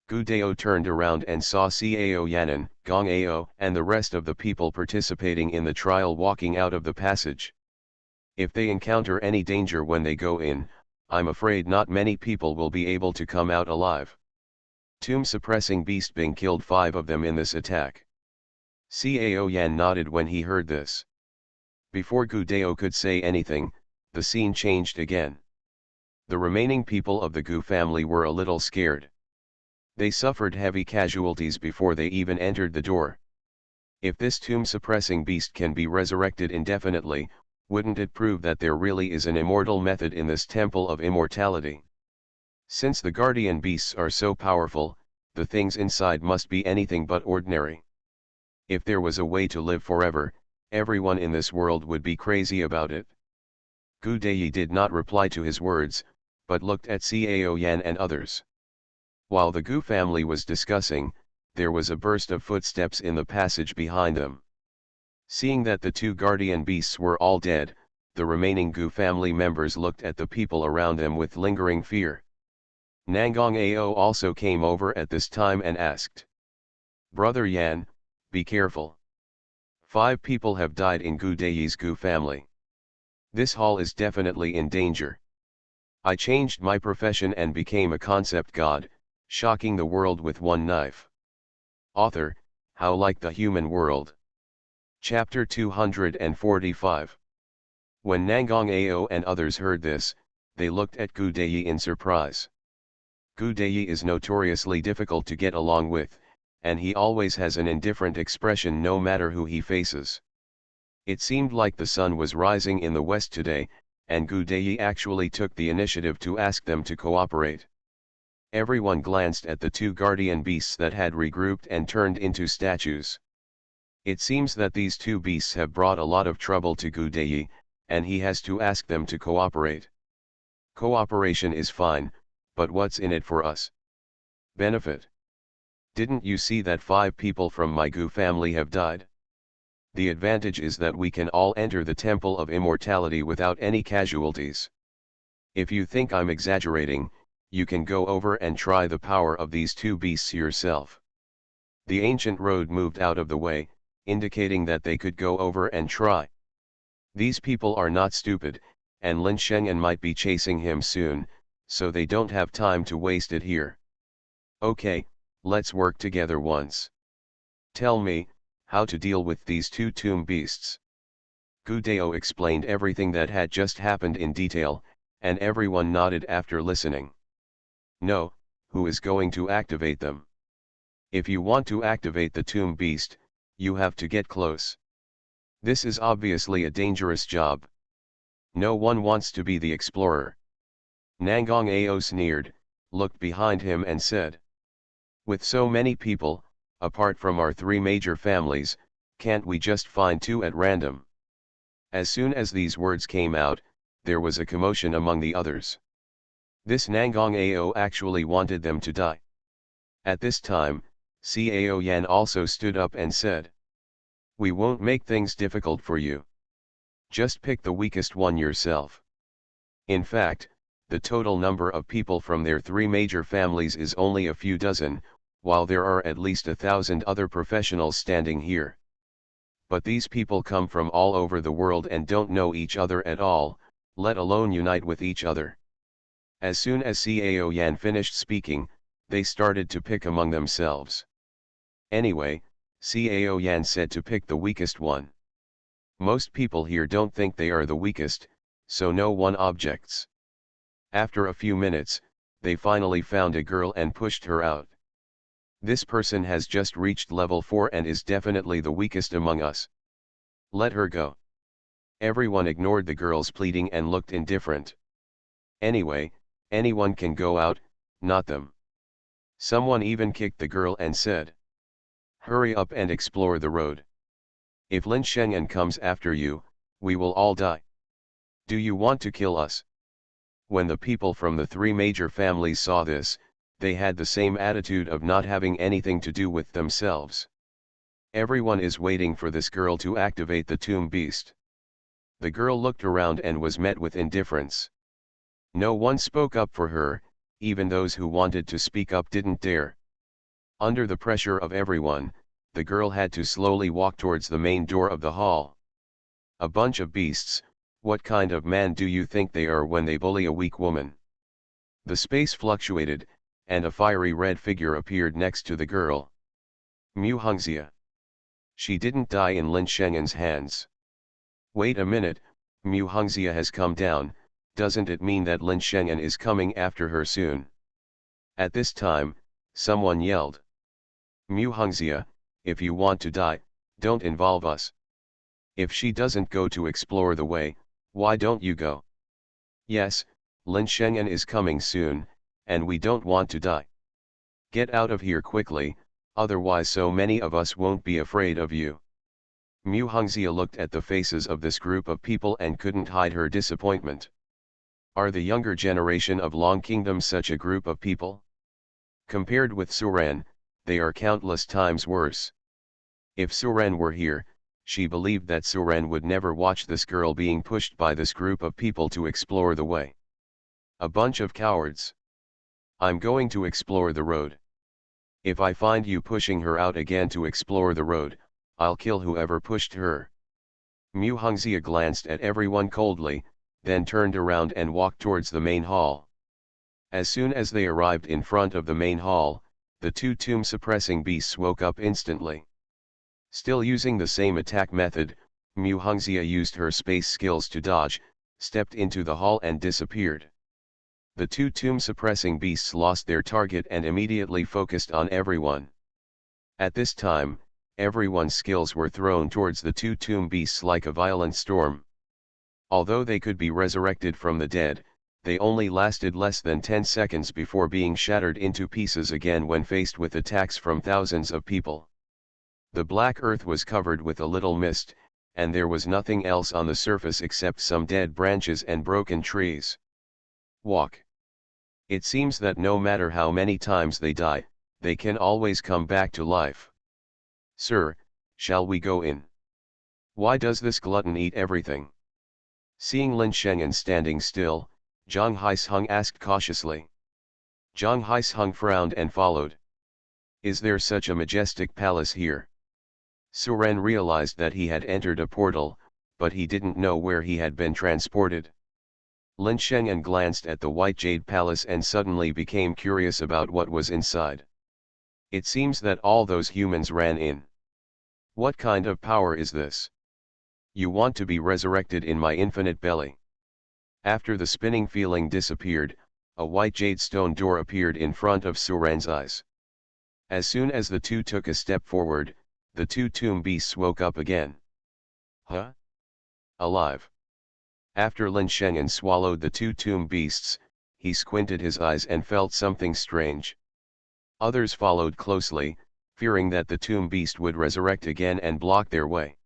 Gu Deo turned around and saw Cao Yanan, Gong Ao, and the rest of the people participating in the trial walking out of the passage. If they encounter any danger when they go in, I'm afraid not many people will be able to come out alive. Tomb-suppressing beast Bing killed 5 of them in this attack. Cao Yan nodded when he heard this. Before Gu Deo could say anything, the scene changed again. The remaining people of the Gu family were a little scared. They suffered heavy casualties before they even entered the door. If this tomb-suppressing beast can be resurrected indefinitely, wouldn't it prove that there really is an immortal method in this temple of immortality? Since the guardian beasts are so powerful, the things inside must be anything but ordinary. If there was a way to live forever, everyone in this world would be crazy about it. Gu Dei did not reply to his words, but looked at Cao Yan and others. While the Gu family was discussing, there was a burst of footsteps in the passage behind them. Seeing that the 2 guardian beasts were all dead, the remaining Gu family members looked at the people around them with lingering fear. Nangong Ao also came over at this time and asked. Brother Yan, be careful. 5 people have died in Gu Dei's Gu family. This hall is definitely in danger. I changed my profession and became a concept god, Shocking the world with one knife. Author, How Like the Human World. Chapter 245. When Nangong Ao and others heard this, they looked at Gu Dei in surprise. Gu Dei is notoriously difficult to get along with, and he always has an indifferent expression no matter who he faces. It seemed like the sun was rising in the west today, and Gu Dei actually took the initiative to ask them to cooperate. Everyone glanced at the two guardian beasts that had regrouped and turned into statues. It seems that these two beasts have brought a lot of trouble to Gu Dei, and he has to ask them to cooperate. Cooperation is fine, but what's in it for us? Benefit. Didn't you see that 5 people from my Gu family have died? The advantage is that we can all enter the Temple of Immortality without any casualties. If you think I'm exaggerating, you can go over and try the power of these two beasts yourself. The ancient road moved out of the way, indicating that they could go over and try. These people are not stupid, and Lin Shengyan might be chasing him soon, so they don't have time to waste it here. Okay, let's work together once. Tell me, how to deal with these two tomb beasts. Gu Dao explained everything that had just happened in detail, and everyone nodded after listening. No, who is going to activate them? If you want to activate the tomb beast, you have to get close. This is obviously a dangerous job. No one wants to be the explorer. Nangong Ao sneered, looked behind him and said. With so many people, apart from our 3 major families, can't we just find 2 at random? As soon as these words came out, there was a commotion among the others. This Nangong Ao actually wanted them to die. At this time, Cao Yan also stood up and said. We won't make things difficult for you. Just pick the weakest one yourself. In fact, the total number of people from their 3 major families is only a few dozen, while there are at least 1,000 other professionals standing here. But these people come from all over the world and don't know each other at all, let alone unite with each other. As soon as Cao Yan finished speaking, they started to pick among themselves. Anyway, Cao Yan said to pick the weakest one. Most people here don't think they are the weakest, so no one objects. After a few minutes, they finally found a girl and pushed her out. This person has just reached level 4 and is definitely the weakest among us. Let her go. Everyone ignored the girl's pleading and looked indifferent. Anyway, anyone can go out, not them. Someone even kicked the girl and said. Hurry up and explore the road. If Lin Shengyan comes after you, we will all die. Do you want to kill us? When the people from the 3 major families saw this, they had the same attitude of not having anything to do with themselves. Everyone is waiting for this girl to activate the tomb beast. The girl looked around and was met with indifference. No one spoke up for her, even those who wanted to speak up didn't dare. Under the pressure of everyone, the girl had to slowly walk towards the main door of the hall. A bunch of beasts, what kind of man do you think they are when they bully a weak woman? The space fluctuated, and a fiery red figure appeared next to the girl. Mu Hongxia. She didn't die in Lin Shengyan's hands. Wait a minute, Mu Hongxia has come down, doesn't it mean that Lin Shengyan is coming after her soon? At this time, someone yelled. Mu Hongxia, if you want to die, don't involve us. If she doesn't go to explore the way, why don't you go? Yes, Lin Shengyan is coming soon, and we don't want to die. Get out of here quickly, otherwise so many of us won't be afraid of you. Mu Hongxia looked at the faces of this group of people and couldn't hide her disappointment. Are the younger generation of Long Kingdom such a group of people? Compared with Suran, they are countless times worse. If Suran were here, she believed that Suran would never watch this girl being pushed by this group of people to explore the way. A bunch of cowards. I'm going to explore the road. If I find you pushing her out again to explore the road, I'll kill whoever pushed her. Mu Hongxia glanced at everyone coldly, then turned around and walked towards the main hall. As soon as they arrived in front of the main hall, the two tomb-suppressing beasts woke up instantly. Still using the same attack method, Mu Hongxia used her space skills to dodge, stepped into the hall and disappeared. The two tomb-suppressing beasts lost their target and immediately focused on everyone. At this time, everyone's skills were thrown towards the two tomb beasts like a violent storm. Although they could be resurrected from the dead, they only lasted less than 10 seconds before being shattered into pieces again when faced with attacks from thousands of people. The black earth was covered with a little mist, and there was nothing else on the surface except some dead branches and broken trees. Walk. It seems that no matter how many times they die, they can always come back to life. Sir, shall we go in? Why does this glutton eat everything? Seeing Lin Shengyan standing still, Zhang Haisheng asked cautiously. Zhang Haisheng frowned and followed. Is there such a majestic palace here? Su Ren realized that he had entered a portal, but he didn't know where he had been transported. Lin Shengyan glanced at the white jade palace and suddenly became curious about what was inside. It seems that all those humans ran in. What kind of power is this? You want to be resurrected in my infinite belly. After the spinning feeling disappeared, a white jade stone door appeared in front of Su Ren's eyes. As soon as the two took a step forward, the two tomb beasts woke up again. Huh? Alive. After Lin Shengyan swallowed the two tomb beasts, he squinted his eyes and felt something strange. Others followed closely, fearing that the tomb beast would resurrect again and block their way.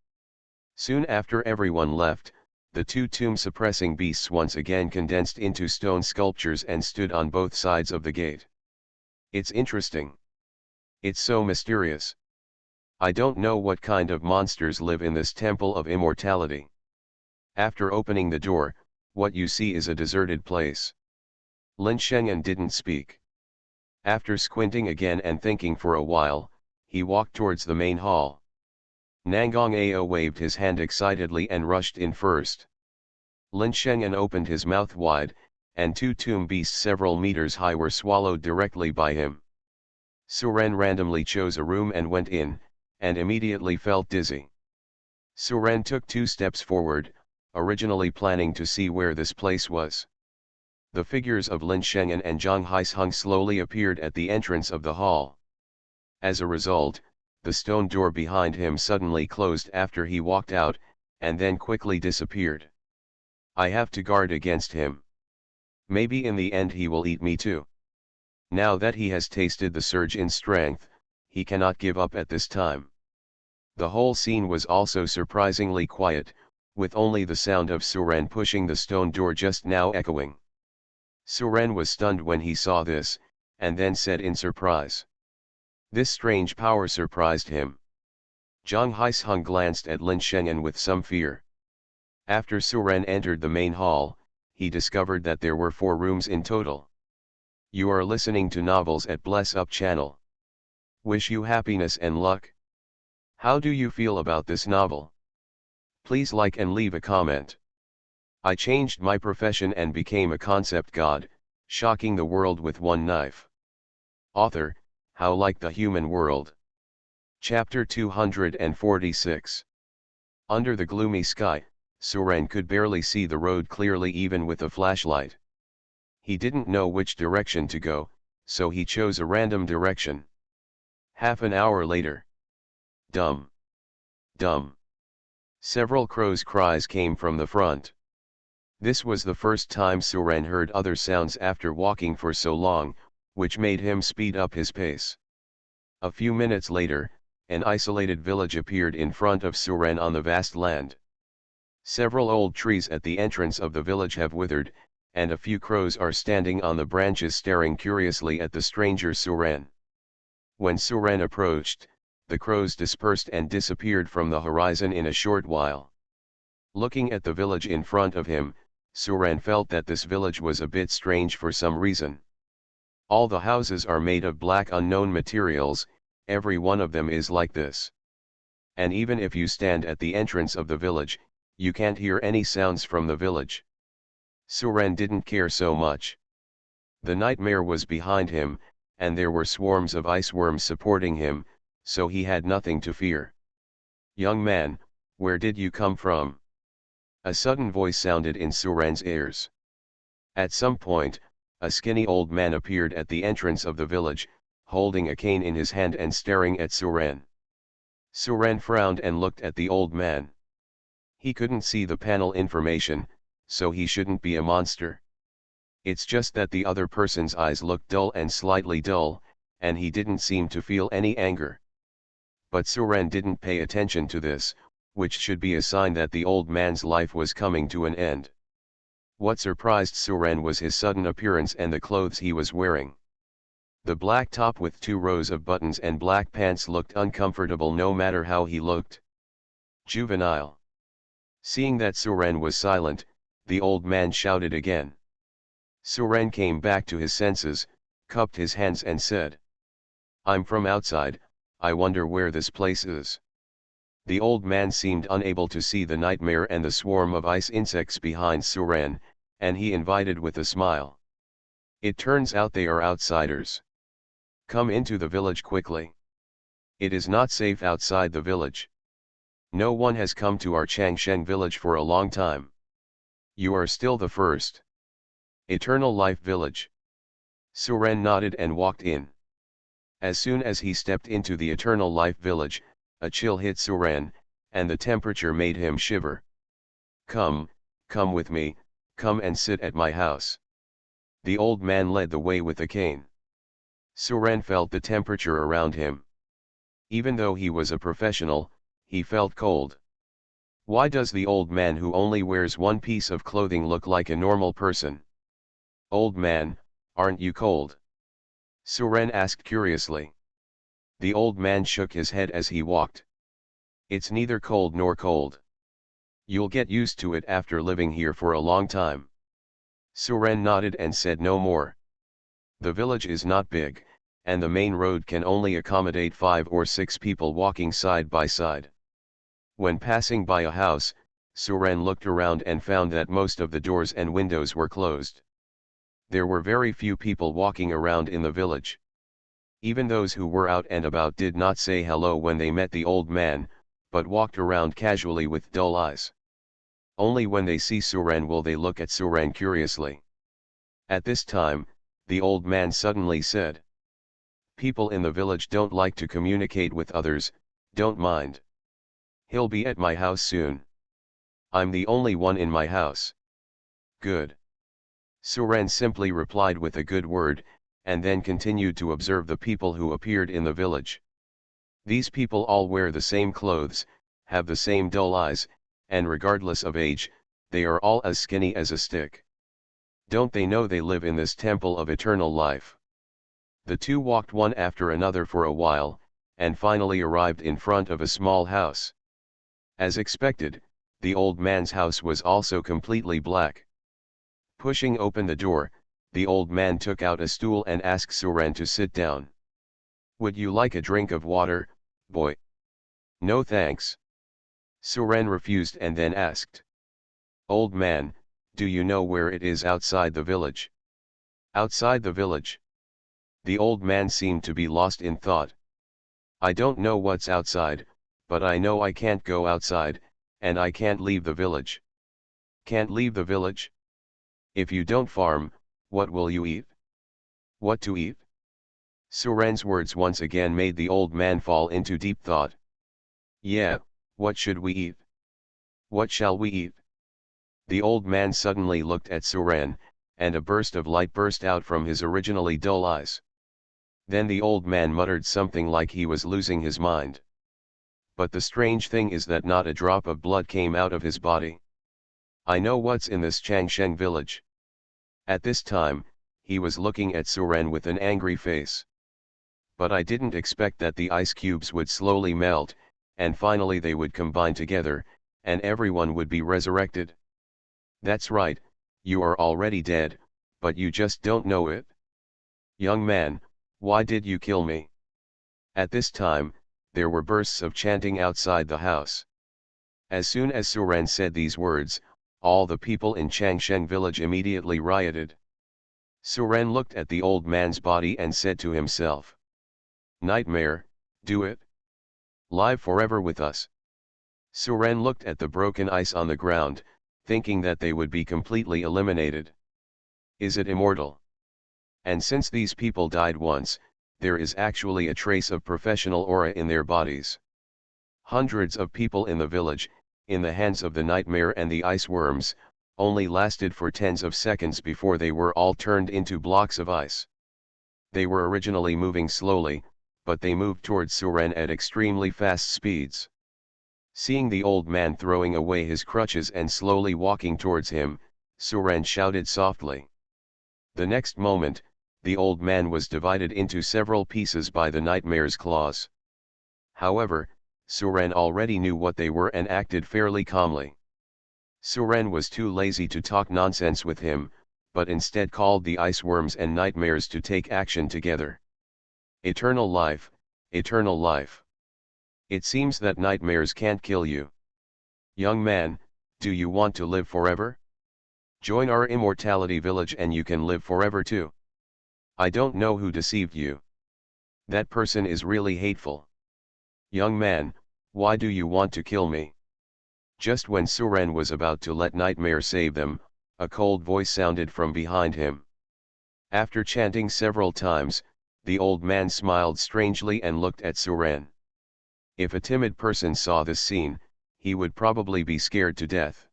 Soon after everyone left, the two tomb-suppressing beasts once again condensed into stone sculptures and stood on both sides of the gate. It's interesting. It's so mysterious. I don't know what kind of monsters live in this temple of immortality. After opening the door, what you see is a deserted place. Lin Shengyan didn't speak. After squinting again and thinking for a while, he walked towards the main hall. Nangong Ao waved his hand excitedly and rushed in first. Lin Shengyan opened his mouth wide, and two tomb beasts several meters high were swallowed directly by him. Su Ren randomly chose a room and went in, and immediately felt dizzy. Su Ren took 2 steps forward, originally planning to see where this place was. The figures of Lin Shengyan and Zhang Haisheng slowly appeared at the entrance of the hall. As a result, the stone door behind him suddenly closed after he walked out, and then quickly disappeared. I have to guard against him. Maybe in the end he will eat me too. Now that he has tasted the surge in strength, he cannot give up at this time. The whole scene was also surprisingly quiet, with only the sound of Su Ren pushing the stone door just now echoing. Su Ren was stunned when he saw this, and then said in surprise. This strange power surprised him. Zhang Haisheng glanced at Lin Shengyan with some fear. After Su Ren entered the main hall, he discovered that there were 4 rooms in total. You are listening to Novels at Bless Up channel. Wish you happiness and luck. How do you feel about this novel? Please like and leave a comment. I changed my profession and became a concept god, shocking the world with one knife. Author, How Like the Human World. Chapter 246. Under the gloomy sky, Su Ren could barely see the road clearly even with a flashlight. He didn't know which direction to go, so he chose a random direction. Half an hour later. Dum. Dum. Several crows' cries came from the front. This was the first time Su Ren heard other sounds after walking for so long, which made him speed up his pace. A few minutes later, an isolated village appeared in front of Su Ren on the vast land. Several old trees at the entrance of the village have withered, and a few crows are standing on the branches staring curiously at the stranger Su Ren. When Su Ren approached, the crows dispersed and disappeared from the horizon in a short while. Looking at the village in front of him, Su Ren felt that this village was a bit strange for some reason. All the houses are made of black unknown materials, every one of them is like this. And even if you stand at the entrance of the village, you can't hear any sounds from the village. Su Ren didn't care so much. The nightmare was behind him, and there were swarms of ice worms supporting him, so he had nothing to fear. "Young man, where did you come from?" a sudden voice sounded in Suren's ears. At some point, a skinny old man appeared at the entrance of the village, holding a cane in his hand and staring at Suren. Suren frowned and looked at the old man. He couldn't see the panel information, so he shouldn't be a monster. It's just that the other person's eyes looked dull and slightly dull, and he didn't seem to feel any anger. But Suren didn't pay attention to this, which should be a sign that the old man's life was coming to an end. What surprised Suren was his sudden appearance and the clothes he was wearing. The black top with 2 rows of buttons and black pants looked uncomfortable no matter how he looked. Juvenile. Seeing that Suren was silent, the old man shouted again. Suren came back to his senses, cupped his hands and said, "I'm from outside, I wonder where this place is." The old man seemed unable to see the nightmare and the swarm of ice insects behind Suren, and he invited with a smile. "It turns out they are outsiders. Come into the village quickly. It is not safe outside the village. No one has come to our Changsheng village for a long time. You are still the first. Eternal Life Village." Suren nodded and walked in. As soon as he stepped into the Eternal Life Village, a chill hit Suren, and the temperature made him shiver. Come with me, come and sit at my house." The old man led the way with a cane. Suren felt the temperature around him. Even though he was a professional, he felt cold. Why does the old man who only wears one piece of clothing look like a normal person? "Old man, aren't you cold?" Suren asked curiously. The old man shook his head as he walked. "It's neither cold nor cold. You'll get used to it after living here for a long time." Suren nodded and said no more. The village is not big, and the main road can only accommodate 5 or 6 people walking side by side. When passing by a house, Suren looked around and found that most of the doors and windows were closed. There were very few people walking around in the village. Even those who were out and about did not say hello when they met the old man, but walked around casually with dull eyes. Only when they see Suren will they look at Suren curiously. At this time, the old man suddenly said, "People in the village don't like to communicate with others, don't mind. He'll be at my house soon. I'm the only one in my house." "Good." Suren simply replied with a good word, and then continued to observe the people who appeared in the village. These people all wear the same clothes, have the same dull eyes, and regardless of age, they are all as skinny as a stick. Don't they know they live in this temple of eternal life? The two walked one after another for a while, and finally arrived in front of a small house. As expected, the old man's house was also completely black. Pushing open the door, the old man took out a stool and asked Suren to sit down. "Would you like a drink of water, boy?" "No thanks." Suren refused and then asked, "Old man, do you know where it is outside the village?" "Outside the village?" The old man seemed to be lost in thought. "I don't know what's outside, but I know I can't go outside, and I can't leave the village." "Can't leave the village? If you don't farm, what will you eat?" "What to eat?" Suren's words once again made the old man fall into deep thought. "Yeah, what should we eat? What shall we eat?" The old man suddenly looked at Suren, and a burst of light burst out from his originally dull eyes. Then the old man muttered something like he was losing his mind. But the strange thing is that not a drop of blood came out of his body. "I know what's in this Changsheng village." At this time, he was looking at Suren with an angry face. "But I didn't expect that the ice cubes would slowly melt, and finally they would combine together, and everyone would be resurrected." "That's right, you are already dead, but you just don't know it. Young man, why did you kill me?" At this time, there were bursts of chanting outside the house. As soon as Suren said these words, all the people in Changsheng village immediately rioted. Suren looked at the old man's body and said to himself, "Nightmare, do it. Live forever with us." Suren looked at the broken ice on the ground, thinking that they would be completely eliminated. Is it immortal? And since these people died once, there is actually a trace of professional aura in their bodies. Hundreds of people in the village, in the hands of the nightmare and the ice worms, only lasted for tens of seconds before they were all turned into blocks of ice. They were originally moving slowly, but they moved towards Suren at extremely fast speeds. Seeing the old man throwing away his crutches and slowly walking towards him, Suren shouted softly. The next moment, the old man was divided into several pieces by the nightmare's claws. However, Suren already knew what they were and acted fairly calmly. Suren was too lazy to talk nonsense with him, but instead called the ice worms and nightmares to take action together. Eternal life, eternal life. It seems that nightmares can't kill you. Young man, do you want to live forever? Join our immortality village and you can live forever too. I don't know who deceived you. That person is really hateful. Young man, why do you want to kill me? Just when Suren was about to let Nightmare save them, a cold voice sounded from behind him. After chanting several times, the old man smiled strangely and looked at Suren. If a timid person saw this scene, he would probably be scared to death.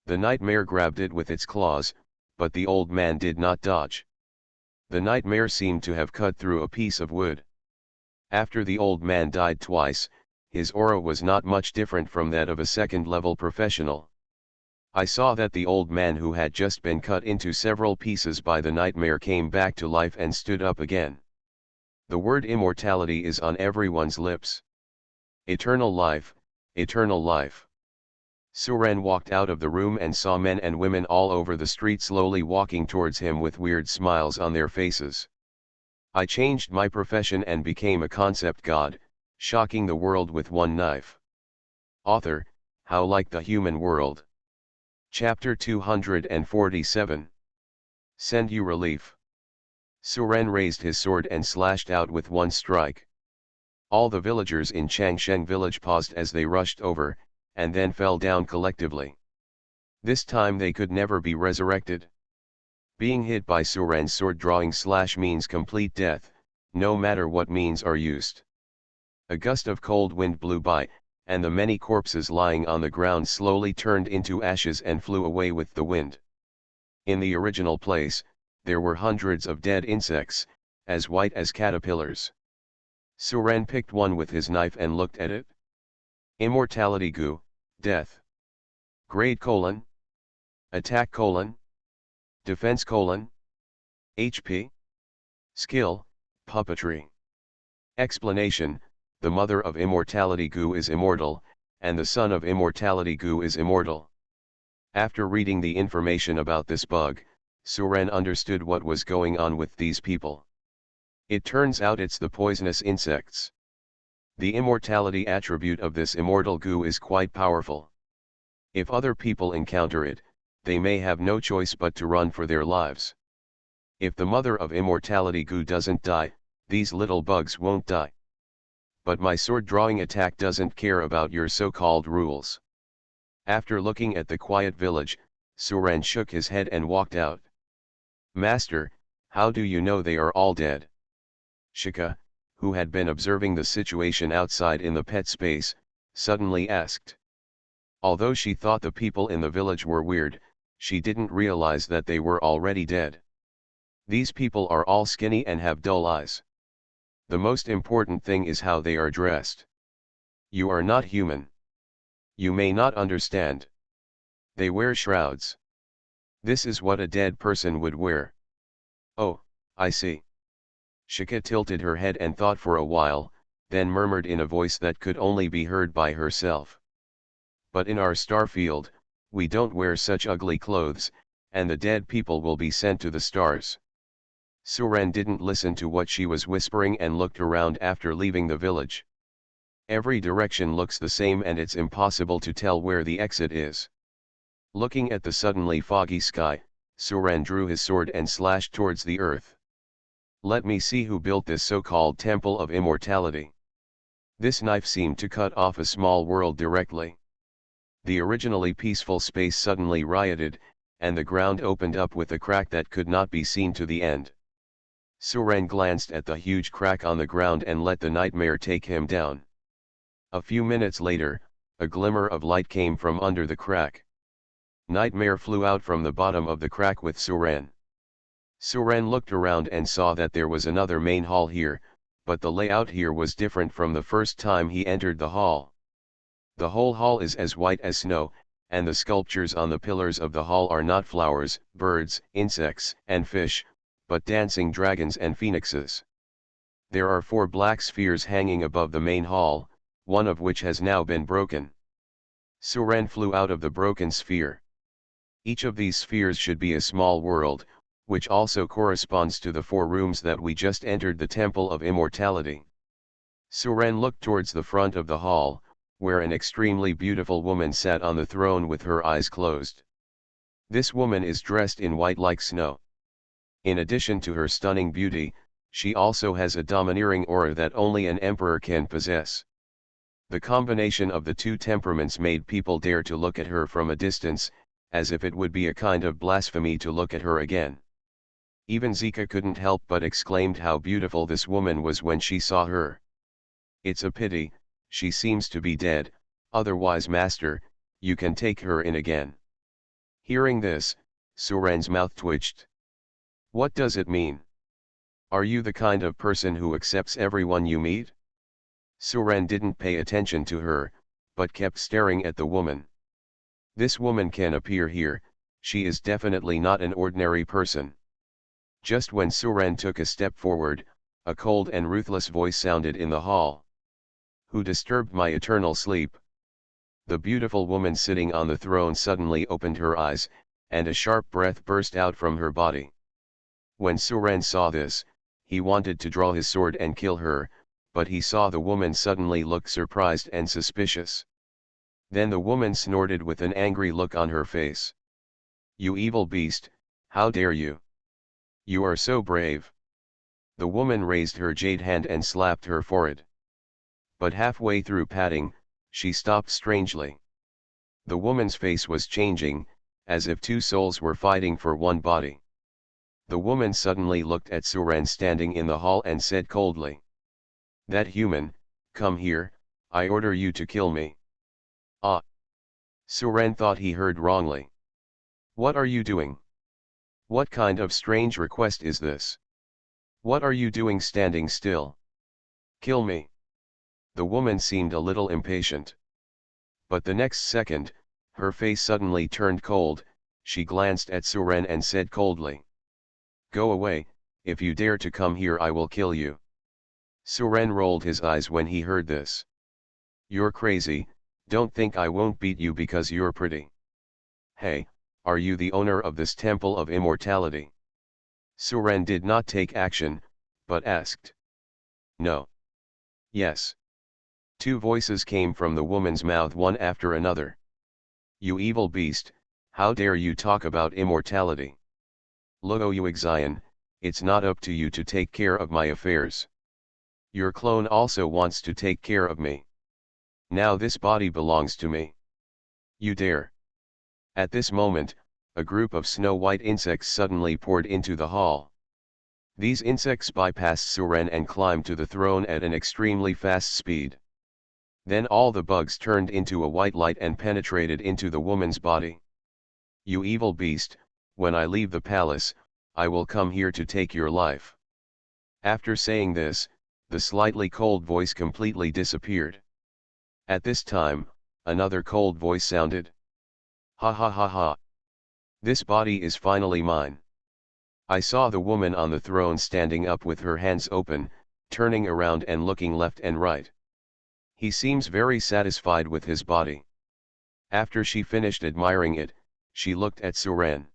The nightmare grabbed it with its claws, but the old man did not dodge. The nightmare seemed to have cut through a piece of wood. After the old man died twice, his aura was not much different from that of a second-level professional. I saw that the old man who had just been cut into several pieces by the nightmare came back to life and stood up again. The word immortality is on everyone's lips. Eternal life, eternal life. Suren walked out of the room and saw men and women all over the street slowly walking towards him with weird smiles on their faces. I changed my profession and became a concept god, shocking the world with one knife. Author, How Like the Human World. Chapter 247. Send you relief. Suren raised his sword and slashed out with one strike. All the villagers in Changsheng village paused as they rushed over, and then fell down collectively. This time they could never be resurrected. Being hit by Suren's sword-drawing slash means complete death, no matter what means are used. A gust of cold wind blew by, and the many corpses lying on the ground slowly turned into ashes and flew away with the wind. In the original place, there were hundreds of dead insects, as white as caterpillars. Suren picked one with his knife and looked at it. Immortality goo, death. Grade : Attack : Defense : HP. Skill: Puppetry. Explanation: the mother of immortality goo is immortal, and the son of immortality goo is immortal. After reading the information about this bug, Suren understood what was going on with these people. It turns out it's the poisonous insects. The immortality attribute of this immortal goo is quite powerful. If other people encounter it, they may have no choice but to run for their lives. If the mother of immortality goo doesn't die, these little bugs won't die. But my sword-drawing attack doesn't care about your so-called rules. After looking at the quiet village, Suren shook his head and walked out. Master, how do you know they are all dead? Shika, who had been observing the situation outside in the pet space, suddenly asked. Although she thought the people in the village were weird, she didn't realize that they were already dead. These people are all skinny and have dull eyes. The most important thing is how they are dressed. You are not human. You may not understand. They wear shrouds. This is what a dead person would wear. Oh, I see. Shika tilted her head and thought for a while, then murmured in a voice that could only be heard by herself. But in our star field, we don't wear such ugly clothes, and the dead people will be sent to the stars. Suren didn't listen to what she was whispering and looked around after leaving the village. Every direction looks the same and it's impossible to tell where the exit is. Looking at the suddenly foggy sky, Suren drew his sword and slashed towards the earth. Let me see who built this so-called Temple of Immortality. This knife seemed to cut off a small world directly. The originally peaceful space suddenly rioted, and the ground opened up with a crack that could not be seen to the end. Suren glanced at the huge crack on the ground and let the nightmare take him down. A few minutes later, a glimmer of light came from under the crack. Nightmare flew out from the bottom of the crack with Suren. Suren looked around and saw that there was another main hall here, but the layout here was different from the first time he entered the hall. The whole hall is as white as snow, and the sculptures on the pillars of the hall are not flowers, birds, insects, and fish, but dancing dragons and phoenixes. There are 4 black spheres hanging above the main hall, one of which has now been broken. Suren flew out of the broken sphere. Each of these spheres should be a small world, which also corresponds to the 4 rooms that we just entered the Temple of Immortality. Suren looked towards the front of the hall, where an extremely beautiful woman sat on the throne with her eyes closed. This woman is dressed in white like snow. In addition to her stunning beauty, she also has a domineering aura that only an emperor can possess. The combination of the 2 temperaments made people dare to look at her from a distance, as if it would be a kind of blasphemy to look at her again. Even Zika couldn't help but exclaimed how beautiful this woman was when she saw her. It's a pity, she seems to be dead, otherwise master, you can take her in again. Hearing this, Suren's mouth twitched. What does it mean? Are you the kind of person who accepts everyone you meet? Suren didn't pay attention to her, but kept staring at the woman. This woman can appear here, she is definitely not an ordinary person. Just when Suren took a step forward, a cold and ruthless voice sounded in the hall. Who disturbed my eternal sleep? The beautiful woman sitting on the throne suddenly opened her eyes, and a sharp breath burst out from her body. When Suren saw this, he wanted to draw his sword and kill her, but he saw the woman suddenly look surprised and suspicious. Then the woman snorted with an angry look on her face. You evil beast, how dare you? You are so brave. The woman raised her jade hand and slapped her forehead. But halfway through patting, she stopped strangely. The woman's face was changing, as if 2 souls were fighting for one body. The woman suddenly looked at Suren standing in the hall and said coldly. That human, come here, I order you to kill me. Ah! Suren thought he heard wrongly. What are you doing? What kind of strange request is this? What are you doing standing still? Kill me. The woman seemed a little impatient. But the next second, her face suddenly turned cold, she glanced at Suren and said coldly. Go away, if you dare to come here I will kill you. Suren rolled his eyes when he heard this. You're crazy, don't think I won't beat you because you're pretty. Hey, are you the owner of this Temple of Immortality? Suren did not take action, but asked. No. Yes. 2 voices came from the woman's mouth one after another. You evil beast, how dare you talk about immortality? Lo you Xian, it's not up to you to take care of my affairs. Your clone also wants to take care of me. Now this body belongs to me. You dare. At this moment, a group of snow-white insects suddenly poured into the hall. These insects bypassed Suren and climbed to the throne at an extremely fast speed. Then all the bugs turned into a white light and penetrated into the woman's body. You evil beast, when I leave the palace, I will come here to take your life. After saying this, the slightly cold voice completely disappeared. At this time, another cold voice sounded. Ha ha ha ha. This body is finally mine. I saw the woman on the throne standing up with her hands open, turning around and looking left and right. He seems very satisfied with his body. After she finished admiring it, she looked at Suren.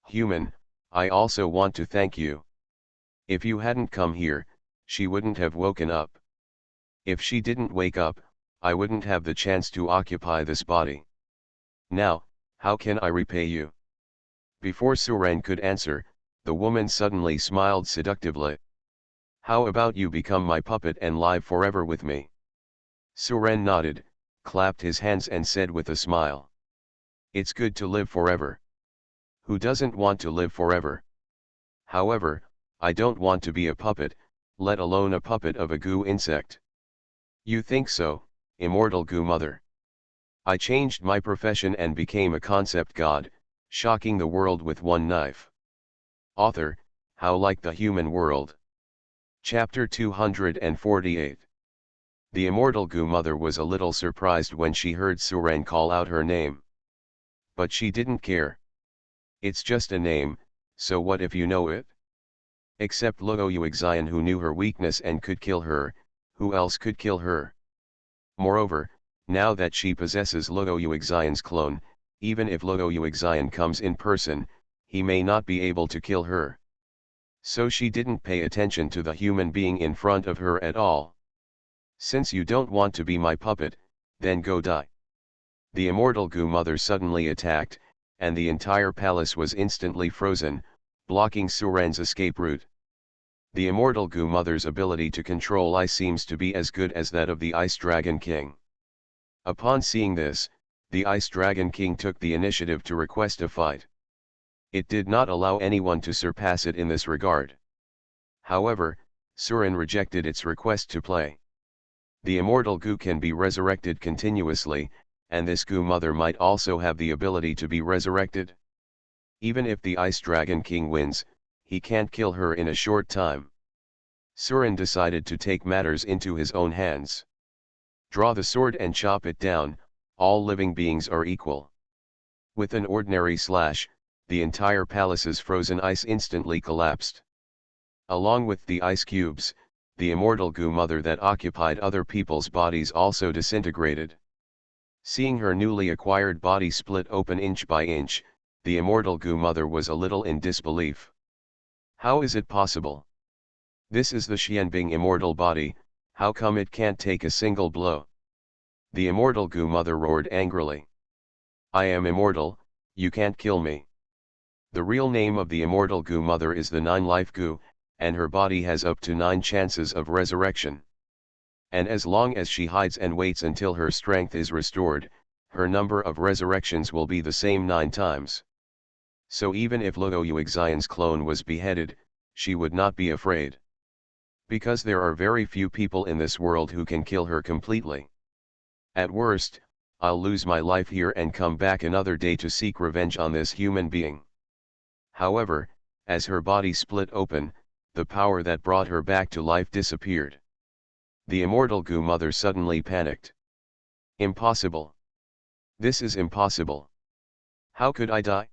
Human, I also want to thank you. If you hadn't come here, she wouldn't have woken up. If she didn't wake up, I wouldn't have the chance to occupy this body. Now, how can I repay you? Before Suren could answer, the woman suddenly smiled seductively. How about you become my puppet and live forever with me? Suren nodded, clapped his hands and said with a smile. It's good to live forever. Who doesn't want to live forever? However, I don't want to be a puppet, let alone a puppet of a goo insect. You think so, immortal goo mother? I changed my profession and became a concept god, shocking the world with one knife. Author, How Like the Human World. Chapter 248. The immortal goo mother was a little surprised when she heard Suren call out her name. But she didn't care. It's just a name, so what if you know it? Except Luo Yuxian, who knew her weakness and could kill her, who else could kill her? Moreover, now that she possesses Luo Yuxian's clone, even if Luo Yuxian comes in person, he may not be able to kill her. So she didn't pay attention to the human being in front of her at all. Since you don't want to be my puppet, then go die. The immortal goo mother suddenly attacked, and the entire palace was instantly frozen, blocking Suren's escape route. The immortal goo mother's ability to control ice seems to be as good as that of the Ice Dragon King. Upon seeing this, the Ice Dragon King took the initiative to request a fight. It did not allow anyone to surpass it in this regard. However, Suren rejected its request to play. The immortal goo can be resurrected continuously, and this goo mother might also have the ability to be resurrected. Even if the Ice Dragon King wins, he can't kill her in a short time. Suren decided to take matters into his own hands. Draw the sword and chop it down, all living beings are equal. With an ordinary slash, the entire palace's frozen ice instantly collapsed. Along with the ice cubes, the immortal goo mother that occupied other people's bodies also disintegrated. Seeing her newly acquired body split open inch by inch, the immortal goo mother was a little in disbelief. How is it possible? This is the Xianbing immortal body, how come it can't take a single blow? The immortal goo mother roared angrily. I am immortal, you can't kill me. The real name of the immortal goo mother is the Nine-Life Goo, and her body has up to 9 chances of resurrection. And as long as she hides and waits until her strength is restored, her number of resurrections will be the same 9 times. So even if Luo Yuxian's clone was beheaded, she would not be afraid. Because there are very few people in this world who can kill her completely. At worst, I'll lose my life here and come back another day to seek revenge on this human being. However, as her body split open, the power that brought her back to life disappeared. The immortal goo mother suddenly panicked. Impossible. This is impossible. How could I die?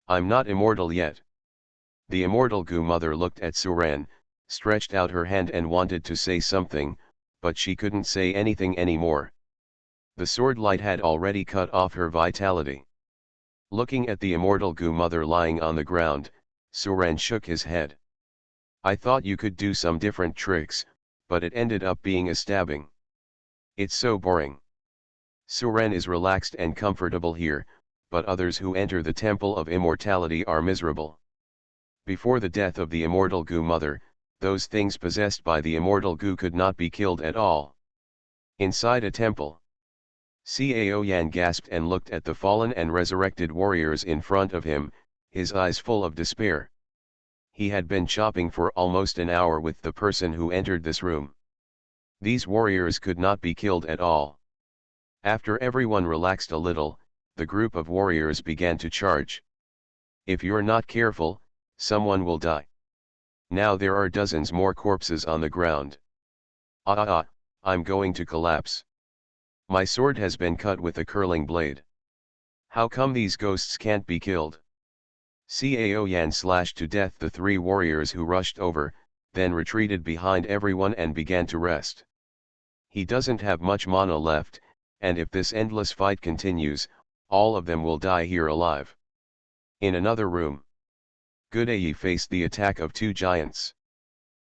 I'm not immortal yet. The immortal goo mother looked at Suren, stretched out her hand and wanted to say something, but she couldn't say anything anymore. The sword light had already cut off her vitality. Looking at the immortal goo mother lying on the ground, Suren shook his head. I thought you could do some different tricks, but it ended up being a stabbing. It's so boring. Suren is relaxed and comfortable here, but others who enter the Temple of Immortality are miserable. Before the death of the immortal goo mother, those things possessed by the immortal goo could not be killed at all. Inside a temple, Cao Yan gasped and looked at the fallen and resurrected warriors in front of him, his eyes full of despair. He had been chopping for almost an hour with the person who entered this room. These warriors could not be killed at all. After everyone relaxed a little, the group of warriors began to charge. If you're not careful, someone will die. Now there are dozens more corpses on the ground. I'm going to collapse. My sword has been cut with a curling blade. How come these ghosts can't be killed? Cao Yan slashed to death the 3 warriors who rushed over, then retreated behind everyone and began to rest. He doesn't have much mana left, and if this endless fight continues, all of them will die here alive. In another room, Gudayi faced the attack of 2 giants.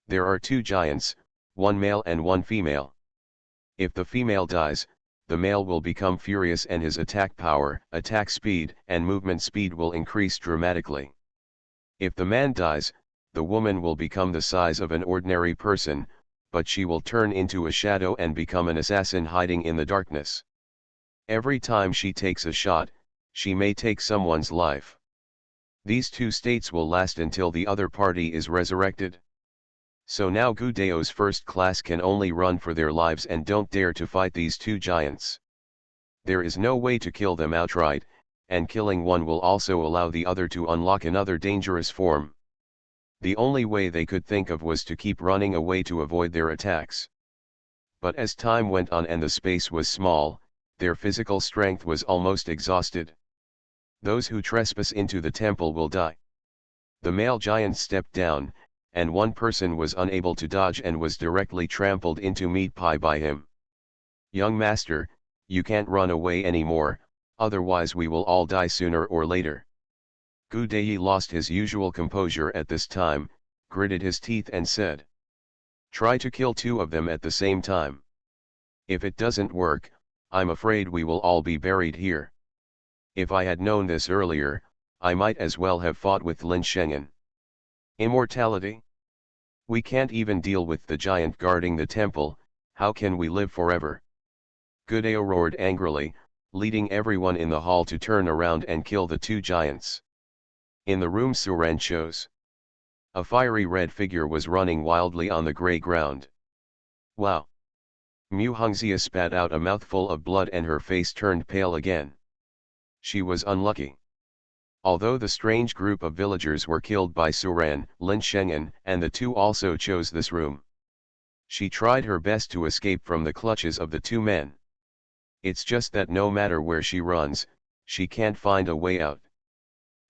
There are 2 giants, one male and one female. If the female dies, the male will become furious and his attack power, attack speed, and movement speed will increase dramatically. If the man dies, the woman will become the size of an ordinary person, but she will turn into a shadow and become an assassin hiding in the darkness. Every time she takes a shot, she may take someone's life. These two states will last until the other party is resurrected. So now Gudeo's first class can only run for their lives and don't dare to fight these two giants. There is no way to kill them outright, and killing one will also allow the other to unlock another dangerous form. The only way they could think of was to keep running away to avoid their attacks. But as time went on and the space was small, their physical strength was almost exhausted. Those who trespass into the temple will die. The male giant stepped down, and one person was unable to dodge and was directly trampled into meat pie by him. "Young master, you can't run away anymore, otherwise we will all die sooner or later." Gudei lost his usual composure at this time, gritted his teeth and said, "Try to kill two of them at the same time. If it doesn't work, I'm afraid we will all be buried here. If I had known this earlier, I might as well have fought with Lin Shengen. Immortality? We can't even deal with the giant guarding the temple, how can we live forever?" Gudeo roared angrily, leading everyone in the hall to turn around and kill the two giants. In the room Suren chose. A fiery red figure was running wildly on the grey ground. "Wow!" Mu Hongxia spat out a mouthful of blood and her face turned pale again. She was unlucky. Although the strange group of villagers were killed by Suren, Lin Shengen, and the two also chose this room. She tried her best to escape from the clutches of the two men. It's just that no matter where she runs, she can't find a way out.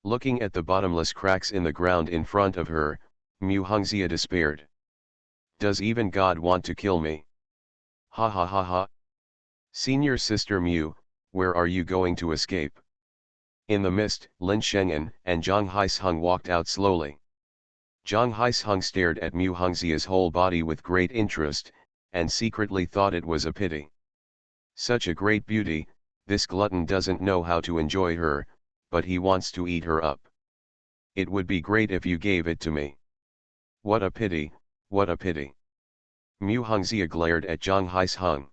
Looking at the bottomless cracks in the ground in front of her, Mu Hongxia despaired. "Does even God want to kill me? Ha ha ha ha. Senior Sister Mu, where are you going to escape?" In the mist, Lin Shengen and Zhang Haisheng walked out slowly. Zhang Haisheng stared at Mu Hongxia's whole body with great interest, and secretly thought it was a pity. Such a great beauty, this glutton doesn't know how to enjoy her, but he wants to eat her up. It would be great if you gave it to me. What a pity, what a pity. Mu Hongxia glared at Zhang Haisheng.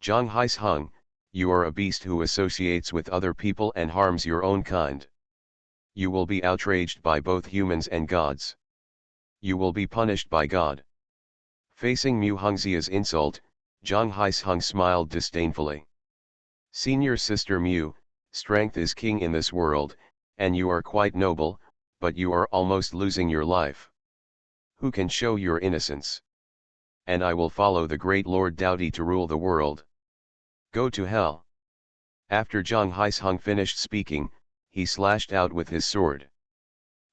Zhang Haisheng, you are a beast who associates with other people and harms your own kind. You will be outraged by both humans and gods. You will be punished by God. Facing Mu Hongxia's insult, Zhang Haisheng smiled disdainfully. Senior Sister Mu, strength is king in this world, and you are quite noble, but you are almost losing your life. Who can show your innocence? And I will follow the great Lord Daodi to rule the world. Go to hell. After Zhang Haisheng finished speaking, he slashed out with his sword.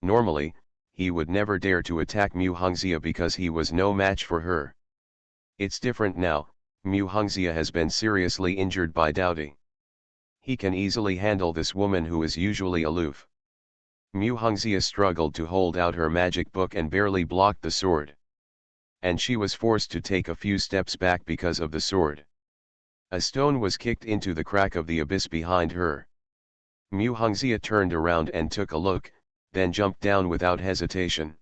Normally, he would never dare to attack Mu Hongxia because he was no match for her. It's different now, Mu Hongxia has been seriously injured by Daodi. He can easily handle this woman who is usually aloof. Mu Hongxia struggled to hold out her magic book and barely blocked the sword. And she was forced to take a few steps back because of the sword. A stone was kicked into the crack of the abyss behind her. Mu Hongxia turned around and took a look, then jumped down without hesitation.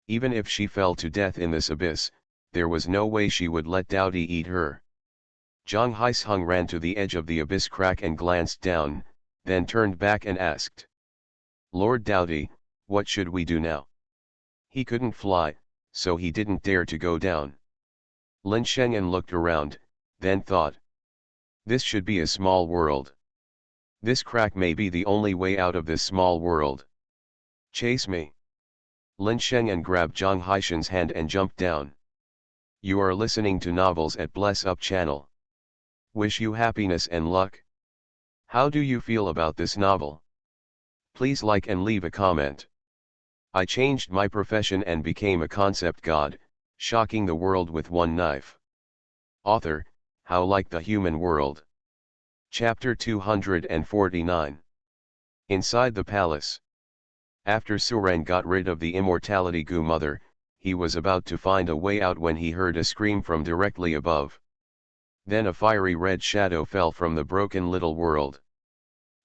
Even if she fell to death in this abyss, there was no way she would let Daodi eat her. Zhang Haisheng ran to the edge of the abyss crack and glanced down, then turned back and asked, "Lord Daodi, what should we do now?" He couldn't fly, so he didn't dare to go down. Lin Shengen looked around, then thought, this should be a small world. This crack may be the only way out of this small world. Chase me. Lin Shengen grabbed Zhang Haishen's hand and jumped down. You are listening to novels at Bless Up channel. Wish you happiness and luck. How do you feel about this novel? Please like and leave a comment. I changed my profession and became a concept god, shocking the world with one knife. Author, How Like the Human World. Chapter 249. Inside the palace. After Suren got rid of the immortality goo mother, he was about to find a way out when he heard a scream from directly above. Then a fiery red shadow fell from the broken little world.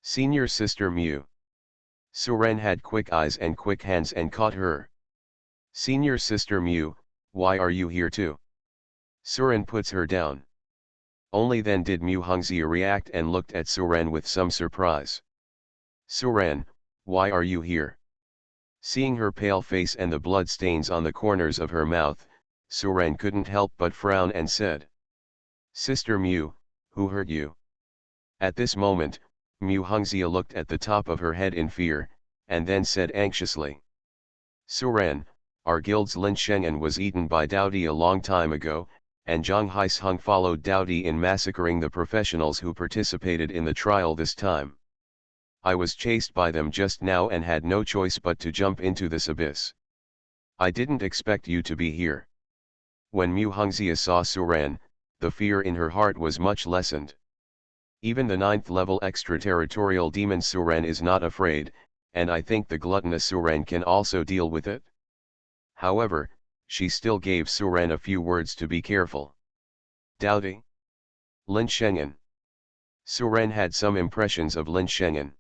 Senior Sister Mew. Suren had quick eyes and quick hands and caught her. Senior Sister Mew, why are you here too? Suren puts her down. Only then did Mu Hongxia react and looked at Suren with some surprise. Suren, why are you here? Seeing her pale face and the blood stains on the corners of her mouth, Suren couldn't help but frown and said, Sister Mew, who hurt you? At this moment, Mu Hongxia looked at the top of her head in fear, and then said anxiously, Suren, our guild's Lin Shengan was eaten by Dowdy a long time ago, and Zhang Haisheng followed Dowdy in massacring the professionals who participated in the trial this time. I was chased by them just now and had no choice but to jump into this abyss. I didn't expect you to be here. When Mu Hongxia saw Suren, the fear in her heart was much lessened. Even the 9th level extraterritorial demon Suren is not afraid, and I think the gluttonous Suren can also deal with it. However, she still gave Suren a few words to be careful. Dowdy? Lin Shengan. Suren had some impressions of Lin Shengan.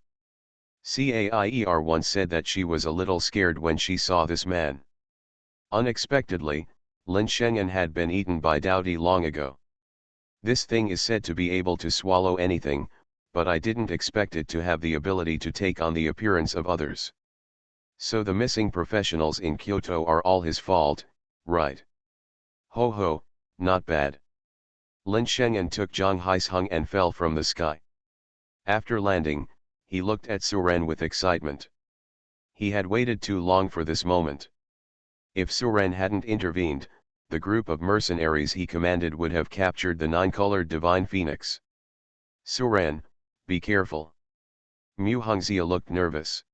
Caier once said that she was a little scared when she saw this man. Unexpectedly, Lin Shengan had been eaten by Dowdy long ago. This thing is said to be able to swallow anything, but I didn't expect it to have the ability to take on the appearance of others. So the missing professionals in Kyoto are all his fault, right? Ho ho, not bad. Lin Shengan took Zhang Haisheng and fell from the sky. After landing, he looked at Suren with excitement. He had waited too long for this moment. If Suren hadn't intervened, the group of mercenaries he commanded would have captured the 9-colored divine phoenix. Suren, be careful. Mu Hongxia looked nervous.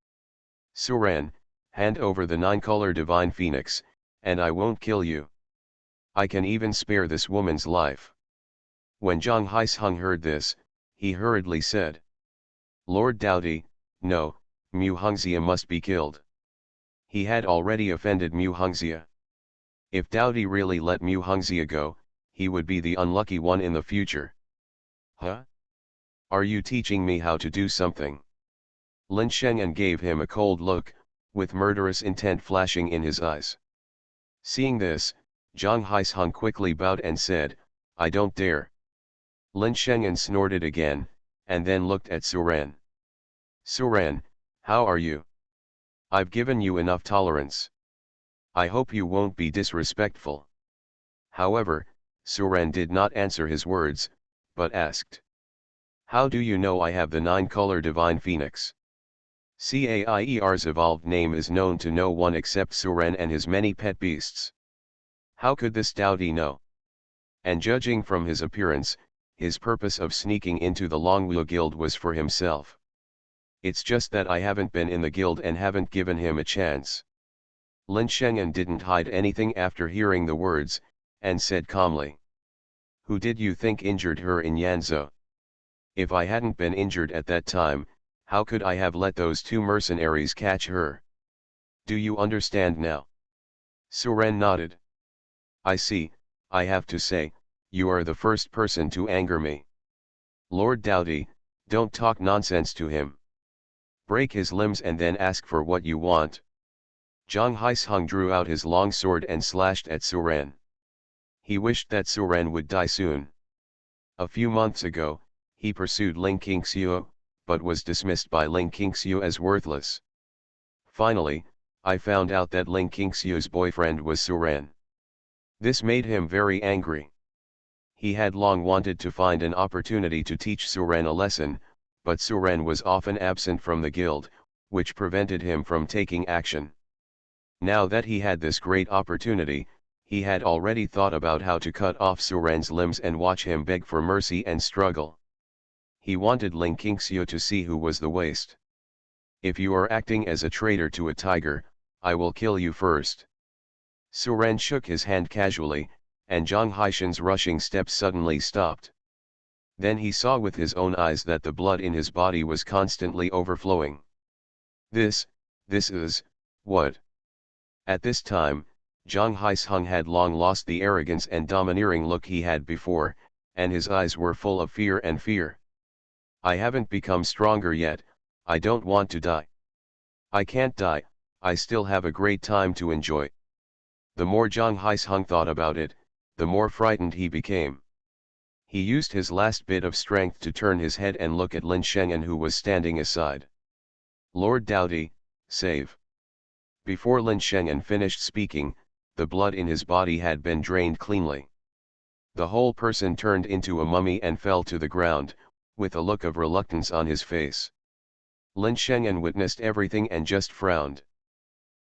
Suren, hand over the 9-color divine phoenix, and I won't kill you. I can even spare this woman's life. When Zhang Haisheng heard this, he hurriedly said, Lord Dowdy, no, Mu Hongxia must be killed. He had already offended Mu Hongxia. If Dowdy really let Mu Hongxia go, he would be the unlucky one in the future. Huh? Are you teaching me how to do something? Lin Shengan gave him a cold look, with murderous intent flashing in his eyes. Seeing this, Zhang Haisheng quickly bowed and said, I don't dare. Lin Shengan snorted again, and then looked at Suren. Suren, how are you? I've given you enough tolerance. I hope you won't be disrespectful. However, Suren did not answer his words, but asked. How do you know I have the 9-color divine phoenix? Caier's evolved name is known to no one except Suren and his many pet beasts. How could this Dowdy know? And judging from his appearance, his purpose of sneaking into the Longwu guild was for himself. It's just that I haven't been in the guild and haven't given him a chance. Lin Shengan didn't hide anything after hearing the words, and said calmly. Who did you think injured her in Yanzhou? If I hadn't been injured at that time, how could I have let those 2 mercenaries catch her? Do you understand now? Suren nodded. I see, I have to say, you are the first person to anger me. Lord Dowdy, don't talk nonsense to him. Break his limbs and then ask for what you want. Zhang Haisheng drew out his long sword and slashed at Suren. He wished that Suren would die soon. A few months ago, he pursued Ling Qingxiu, but was dismissed by Ling Qingxiu as worthless. Finally, I found out that Ling Qingxiu's boyfriend was Suren. This made him very angry. He had long wanted to find an opportunity to teach Suren a lesson, but Suren was often absent from the guild, which prevented him from taking action. Now that he had this great opportunity, he had already thought about how to cut off Suren's limbs and watch him beg for mercy and struggle. He wanted Ling Qingxiu to see who was the waste. If you are acting as a traitor to a tiger, I will kill you first. Suren shook his hand casually, and Zhang Haishen's rushing steps suddenly stopped. Then he saw with his own eyes that the blood in his body was constantly overflowing. This is, what? At this time, Zhang Haisheng had long lost the arrogance and domineering look he had before, and his eyes were full of fear and fear. I haven't become stronger yet, I don't want to die. I can't die, I still have a great time to enjoy. The more Zhang Haisheng thought about it, the more frightened he became. He used his last bit of strength to turn his head and look at Lin Sheng'an, who was standing aside. Lord Doubty, save. Before Lin Sheng'an finished speaking, the blood in his body had been drained cleanly. The whole person turned into a mummy and fell to the ground, with a look of reluctance on his face. Lin Sheng'an witnessed everything and just frowned.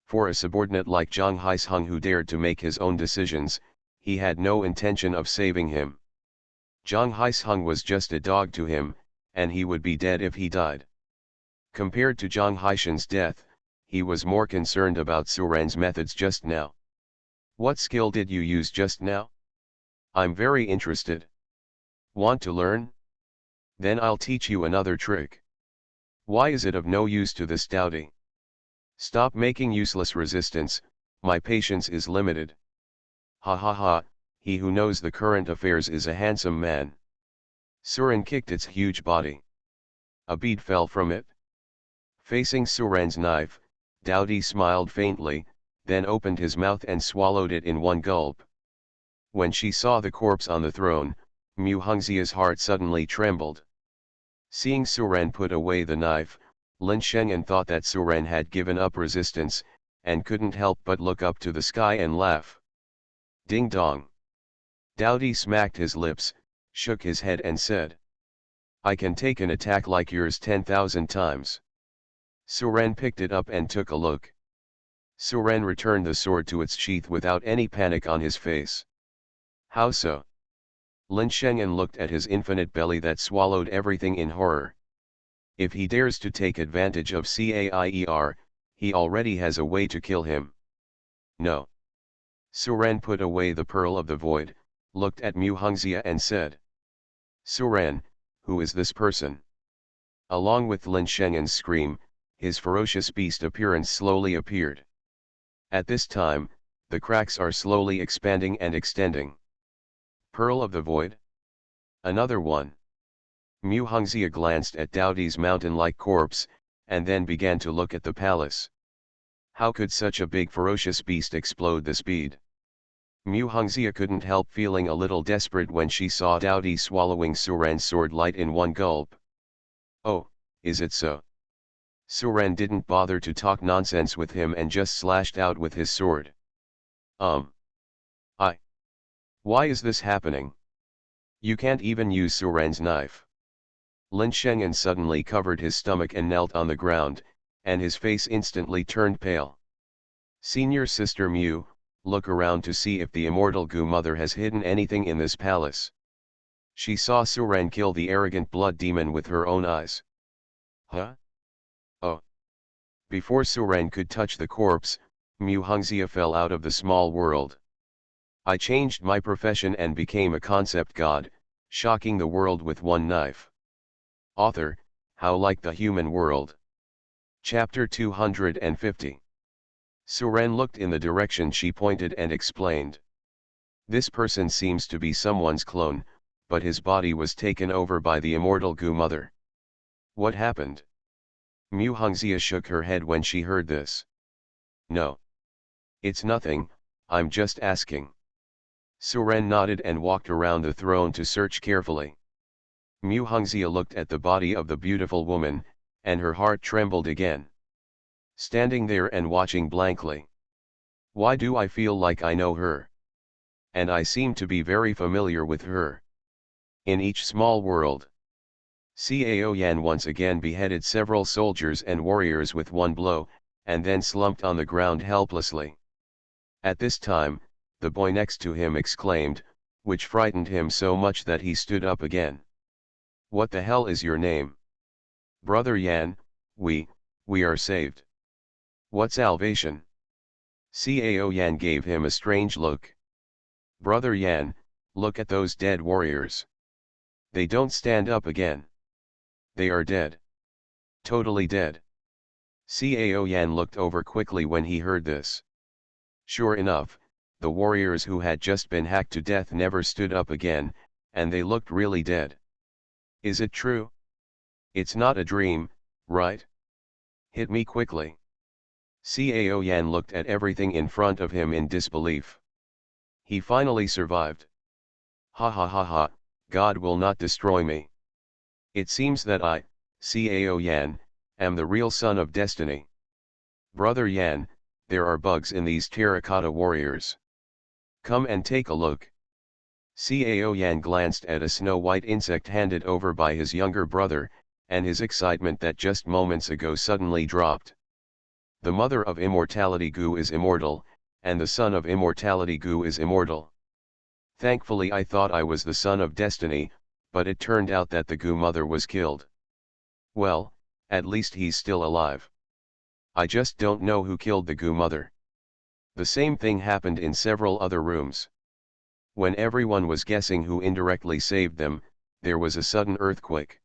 For a subordinate like Zhang Haisheng, who dared to make his own decisions, he had no intention of saving him. Zhang Haisheng was just a dog to him, and he would be dead if he died. Compared to Zhang Haishen's death, he was more concerned about Su Ran's methods just now. What skill did you use just now? I'm very interested. Want to learn? Then I'll teach you another trick. Why is it of no use to this Doubty? Stop making useless resistance, my patience is limited. Ha ha ha, he who knows the current affairs is a handsome man. Suran kicked its huge body. A bead fell from it. Facing Suran's knife, Doubty smiled faintly, then opened his mouth and swallowed it in one gulp. When she saw the corpse on the throne, Mu Hongxia's heart suddenly trembled. Seeing Suran put away the knife, Lin Sheng'an thought that Suran had given up resistance, and couldn't help but look up to the sky and laugh. Ding dong. Doubty smacked his lips, shook his head and said, I can take an attack like yours 10,000 times. Suran picked it up and took a look. Suran returned the sword to its sheath without any panic on his face. How so? Lin Sheng'an looked at his infinite belly that swallowed everything in horror. If he dares to take advantage of Cair, he already has a way to kill him. No. Suran put away the pearl of the void, looked at Mu Hongxia and said, Suran, who is this person? Along with Lin Sheng'an's scream, his ferocious beast appearance slowly appeared. At this time, the cracks are slowly expanding and extending. Pearl of the void? Another one. Mu Hongxia glanced at Doubty's mountain-like corpse, and then began to look at the palace. How could such a big ferocious beast explode the speed? Mu Hongxia couldn't help feeling a little desperate when she saw Doubty swallowing Suran's sword light in one gulp. Oh, is it so? Suran didn't bother to talk nonsense with him and just slashed out with his sword. Why is this happening? You can't even use Suran's knife. Lin Sheng'an suddenly covered his stomach and knelt on the ground, and his face instantly turned pale. Senior Sister Mu, look around to see if the immortal Gu Mother has hidden anything in this palace. She saw Suran kill the arrogant blood demon with her own eyes. Huh? Oh. Before Suran could touch the corpse, Mu Hongxia fell out of the small world. I changed my profession and became a concept god, shocking the world with one knife. Author, How Like the Human World. Chapter 250. Suran looked in the direction she pointed and explained. This person seems to be someone's clone, but his body was taken over by the immortal Gu Mother. What happened? Mu Hongxia shook her head when she heard this. No. It's nothing, I'm just asking. Suran nodded and walked around the throne to search carefully. Mu Hongxia looked at the body of the beautiful woman, and her heart trembled again. Standing there and watching blankly. Why do I feel like I know her? And I seem to be very familiar with her. In each small world. Cao Yan once again beheaded several soldiers and warriors with one blow, and then slumped on the ground helplessly. At this time, the boy next to him exclaimed, which frightened him so much that he stood up again. What the hell is your name? Brother Yan, we are saved. What salvation? Cao Yan gave him a strange look. Brother Yan, look at those dead warriors. They don't stand up again. They are dead. Totally dead. Cao Yan looked over quickly when he heard this. Sure enough, the warriors who had just been hacked to death never stood up again, and they looked really dead. Is it true? It's not a dream, right? Hit me quickly. Cao Yan looked at everything in front of him in disbelief. He finally survived. Ha ha ha ha, God will not destroy me. It seems that I, Cao Yan, am the real son of destiny. Brother Yan, there are bugs in these terracotta warriors. Come and take a look. Cao Yan glanced at a snow-white insect handed over by his younger brother, and his excitement that just moments ago suddenly dropped. The mother of immortality Gu is immortal, and the son of immortality Gu is immortal. Thankfully I thought I was the son of destiny, but it turned out that the Gu mother was killed. Well, at least he's still alive. I just don't know who killed the Gu mother. The same thing happened in several other rooms. When everyone was guessing who indirectly saved them, there was a sudden earthquake.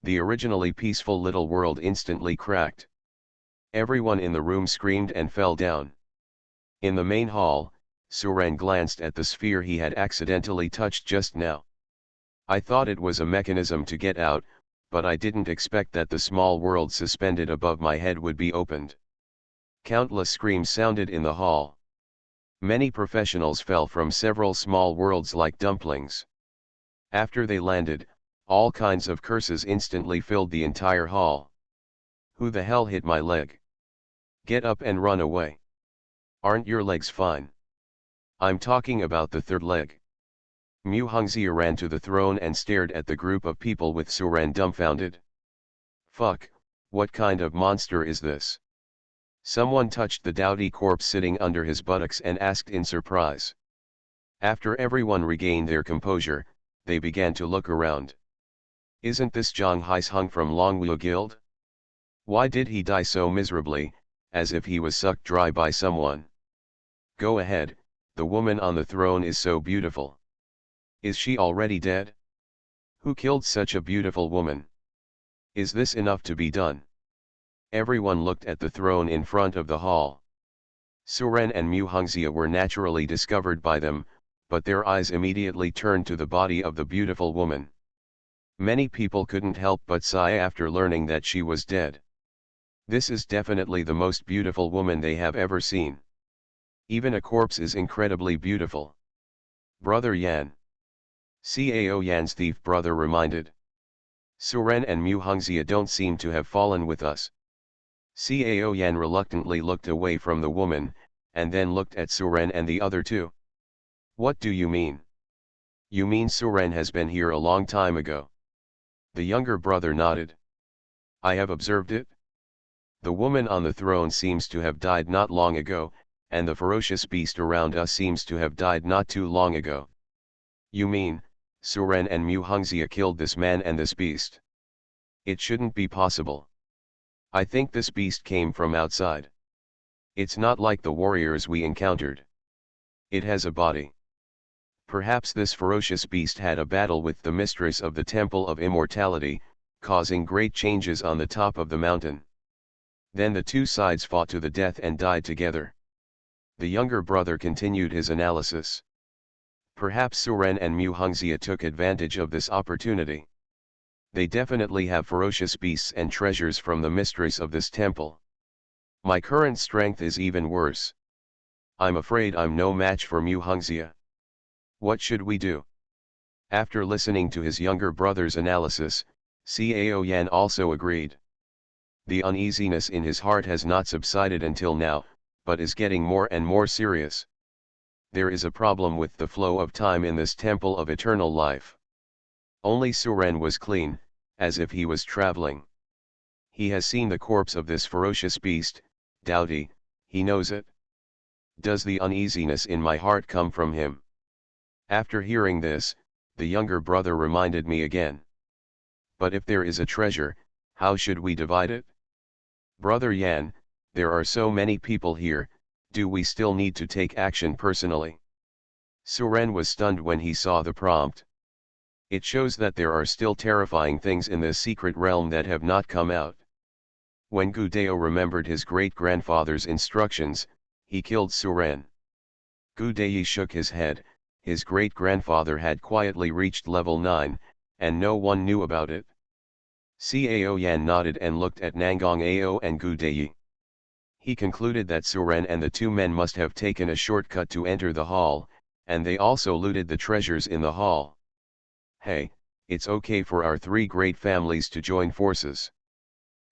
The originally peaceful little world instantly cracked. Everyone in the room screamed and fell down. In the main hall, Suren glanced at the sphere he had accidentally touched just now. I thought it was a mechanism to get out, but I didn't expect that the small world suspended above my head would be opened. Countless screams sounded in the hall. Many professionals fell from several small worlds like dumplings. After they landed, all kinds of curses instantly filled the entire hall. Who the hell hit my leg? Get up and run away. Aren't your legs fine? I'm talking about the third leg. Mu Hongxia ran to the throne and stared at the group of people with Suren dumbfounded. Fuck, what kind of monster is this? Someone touched the dowdy corpse sitting under his buttocks and asked in surprise. After everyone regained their composure, they began to look around. Isn't this Zhang Haisheng from Longwu Guild? Why did he die so miserably, as if he was sucked dry by someone? Go ahead, the woman on the throne is so beautiful. Is she already dead? Who killed such a beautiful woman? Is this enough to be done? Everyone looked at the throne in front of the hall. Suren and Mu Hongxia were naturally discovered by them, but their eyes immediately turned to the body of the beautiful woman. Many people couldn't help but sigh after learning that she was dead. This is definitely the most beautiful woman they have ever seen. Even a corpse is incredibly beautiful. Brother Yan. Cao Yan's thief brother reminded. Suren and Mu Hongxia don't seem to have fallen with us. Cao Yan reluctantly looked away from the woman, and then looked at Suren and the other two. What do you mean? You mean Suren has been here a long time ago? The younger brother nodded. I have observed it. The woman on the throne seems to have died not long ago, and the ferocious beast around us seems to have died not too long ago. You mean, Suren and Mu Hongxia killed this man and this beast? It shouldn't be possible. I think this beast came from outside. It's not like the warriors we encountered. It has a body. Perhaps this ferocious beast had a battle with the mistress of the Temple of Immortality, causing great changes on the top of the mountain. Then the two sides fought to the death and died together. The younger brother continued his analysis. Perhaps Suren and Mu Hongxia took advantage of this opportunity. They definitely have ferocious beasts and treasures from the mistress of this temple. My current strength is even worse. I'm afraid I'm no match for Mu Hongxia. What should we do? After listening to his younger brother's analysis, Cao Yan also agreed. The uneasiness in his heart has not subsided until now, but is getting more and more serious. There is a problem with the flow of time in this temple of eternal life. Only Suren was clean, as if he was traveling. He has seen the corpse of this ferocious beast, Dowdy, he knows it. Does the uneasiness in my heart come from him? After hearing this, the younger brother reminded me again. But if there is a treasure, how should we divide it? Brother Yan, there are so many people here, do we still need to take action personally? Suren was stunned when he saw the prompt. It shows that there are still terrifying things in this secret realm that have not come out. When Gu Dao remembered his great-grandfather's instructions, he killed Suren. Gu Dai shook his head, his great-grandfather had quietly reached level 9, and no one knew about it. Cao Yan nodded and looked at Nangong Ao and Gu Dei. He concluded that Suren and the two men must have taken a shortcut to enter the hall, and they also looted the treasures in the hall. Hey, it's okay for our three great families to join forces.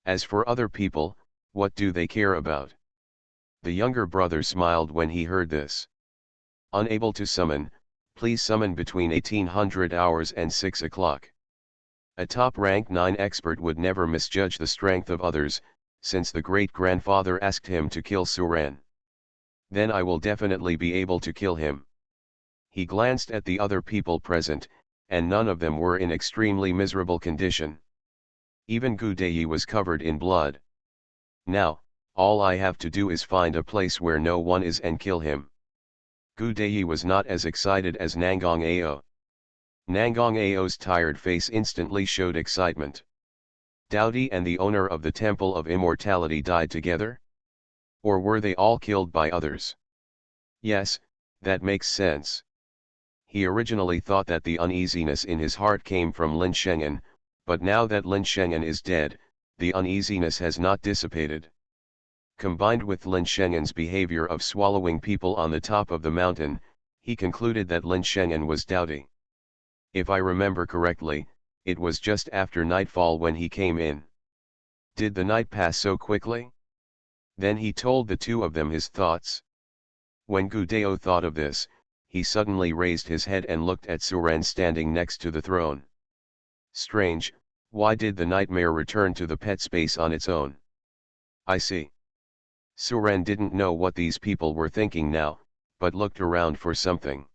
As for other people, what do they care about? The younger brother smiled when he heard this. Unable to summon, please summon between 1800 hours and 6 o'clock. A top rank 9 expert would never misjudge the strength of others, since the great-grandfather asked him to kill Suren. Then I will definitely be able to kill him. He glanced at the other people present, and none of them were in extremely miserable condition. Even Gu Dei was covered in blood. Now, all I have to do is find a place where no one is and kill him. Gu Dei was not as excited as Nangong Ao. Nangong Ao's tired face instantly showed excitement. Dowdy and the owner of the Temple of Immortality died together? Or were they all killed by others? Yes, that makes sense. He originally thought that the uneasiness in his heart came from Lin Shengen, but now that Lin Shengen is dead, the uneasiness has not dissipated. Combined with Lin Shengen's behavior of swallowing people on the top of the mountain, he concluded that Lin Shengen was Dowdy. If I remember correctly, it was just after nightfall when he came in. Did the night pass so quickly? Then he told the two of them his thoughts. When Gu Deo thought of this, he suddenly raised his head and looked at Suren standing next to the throne. Strange, why did the nightmare return to the pet space on its own? I see. Suren didn't know what these people were thinking now, but looked around for something.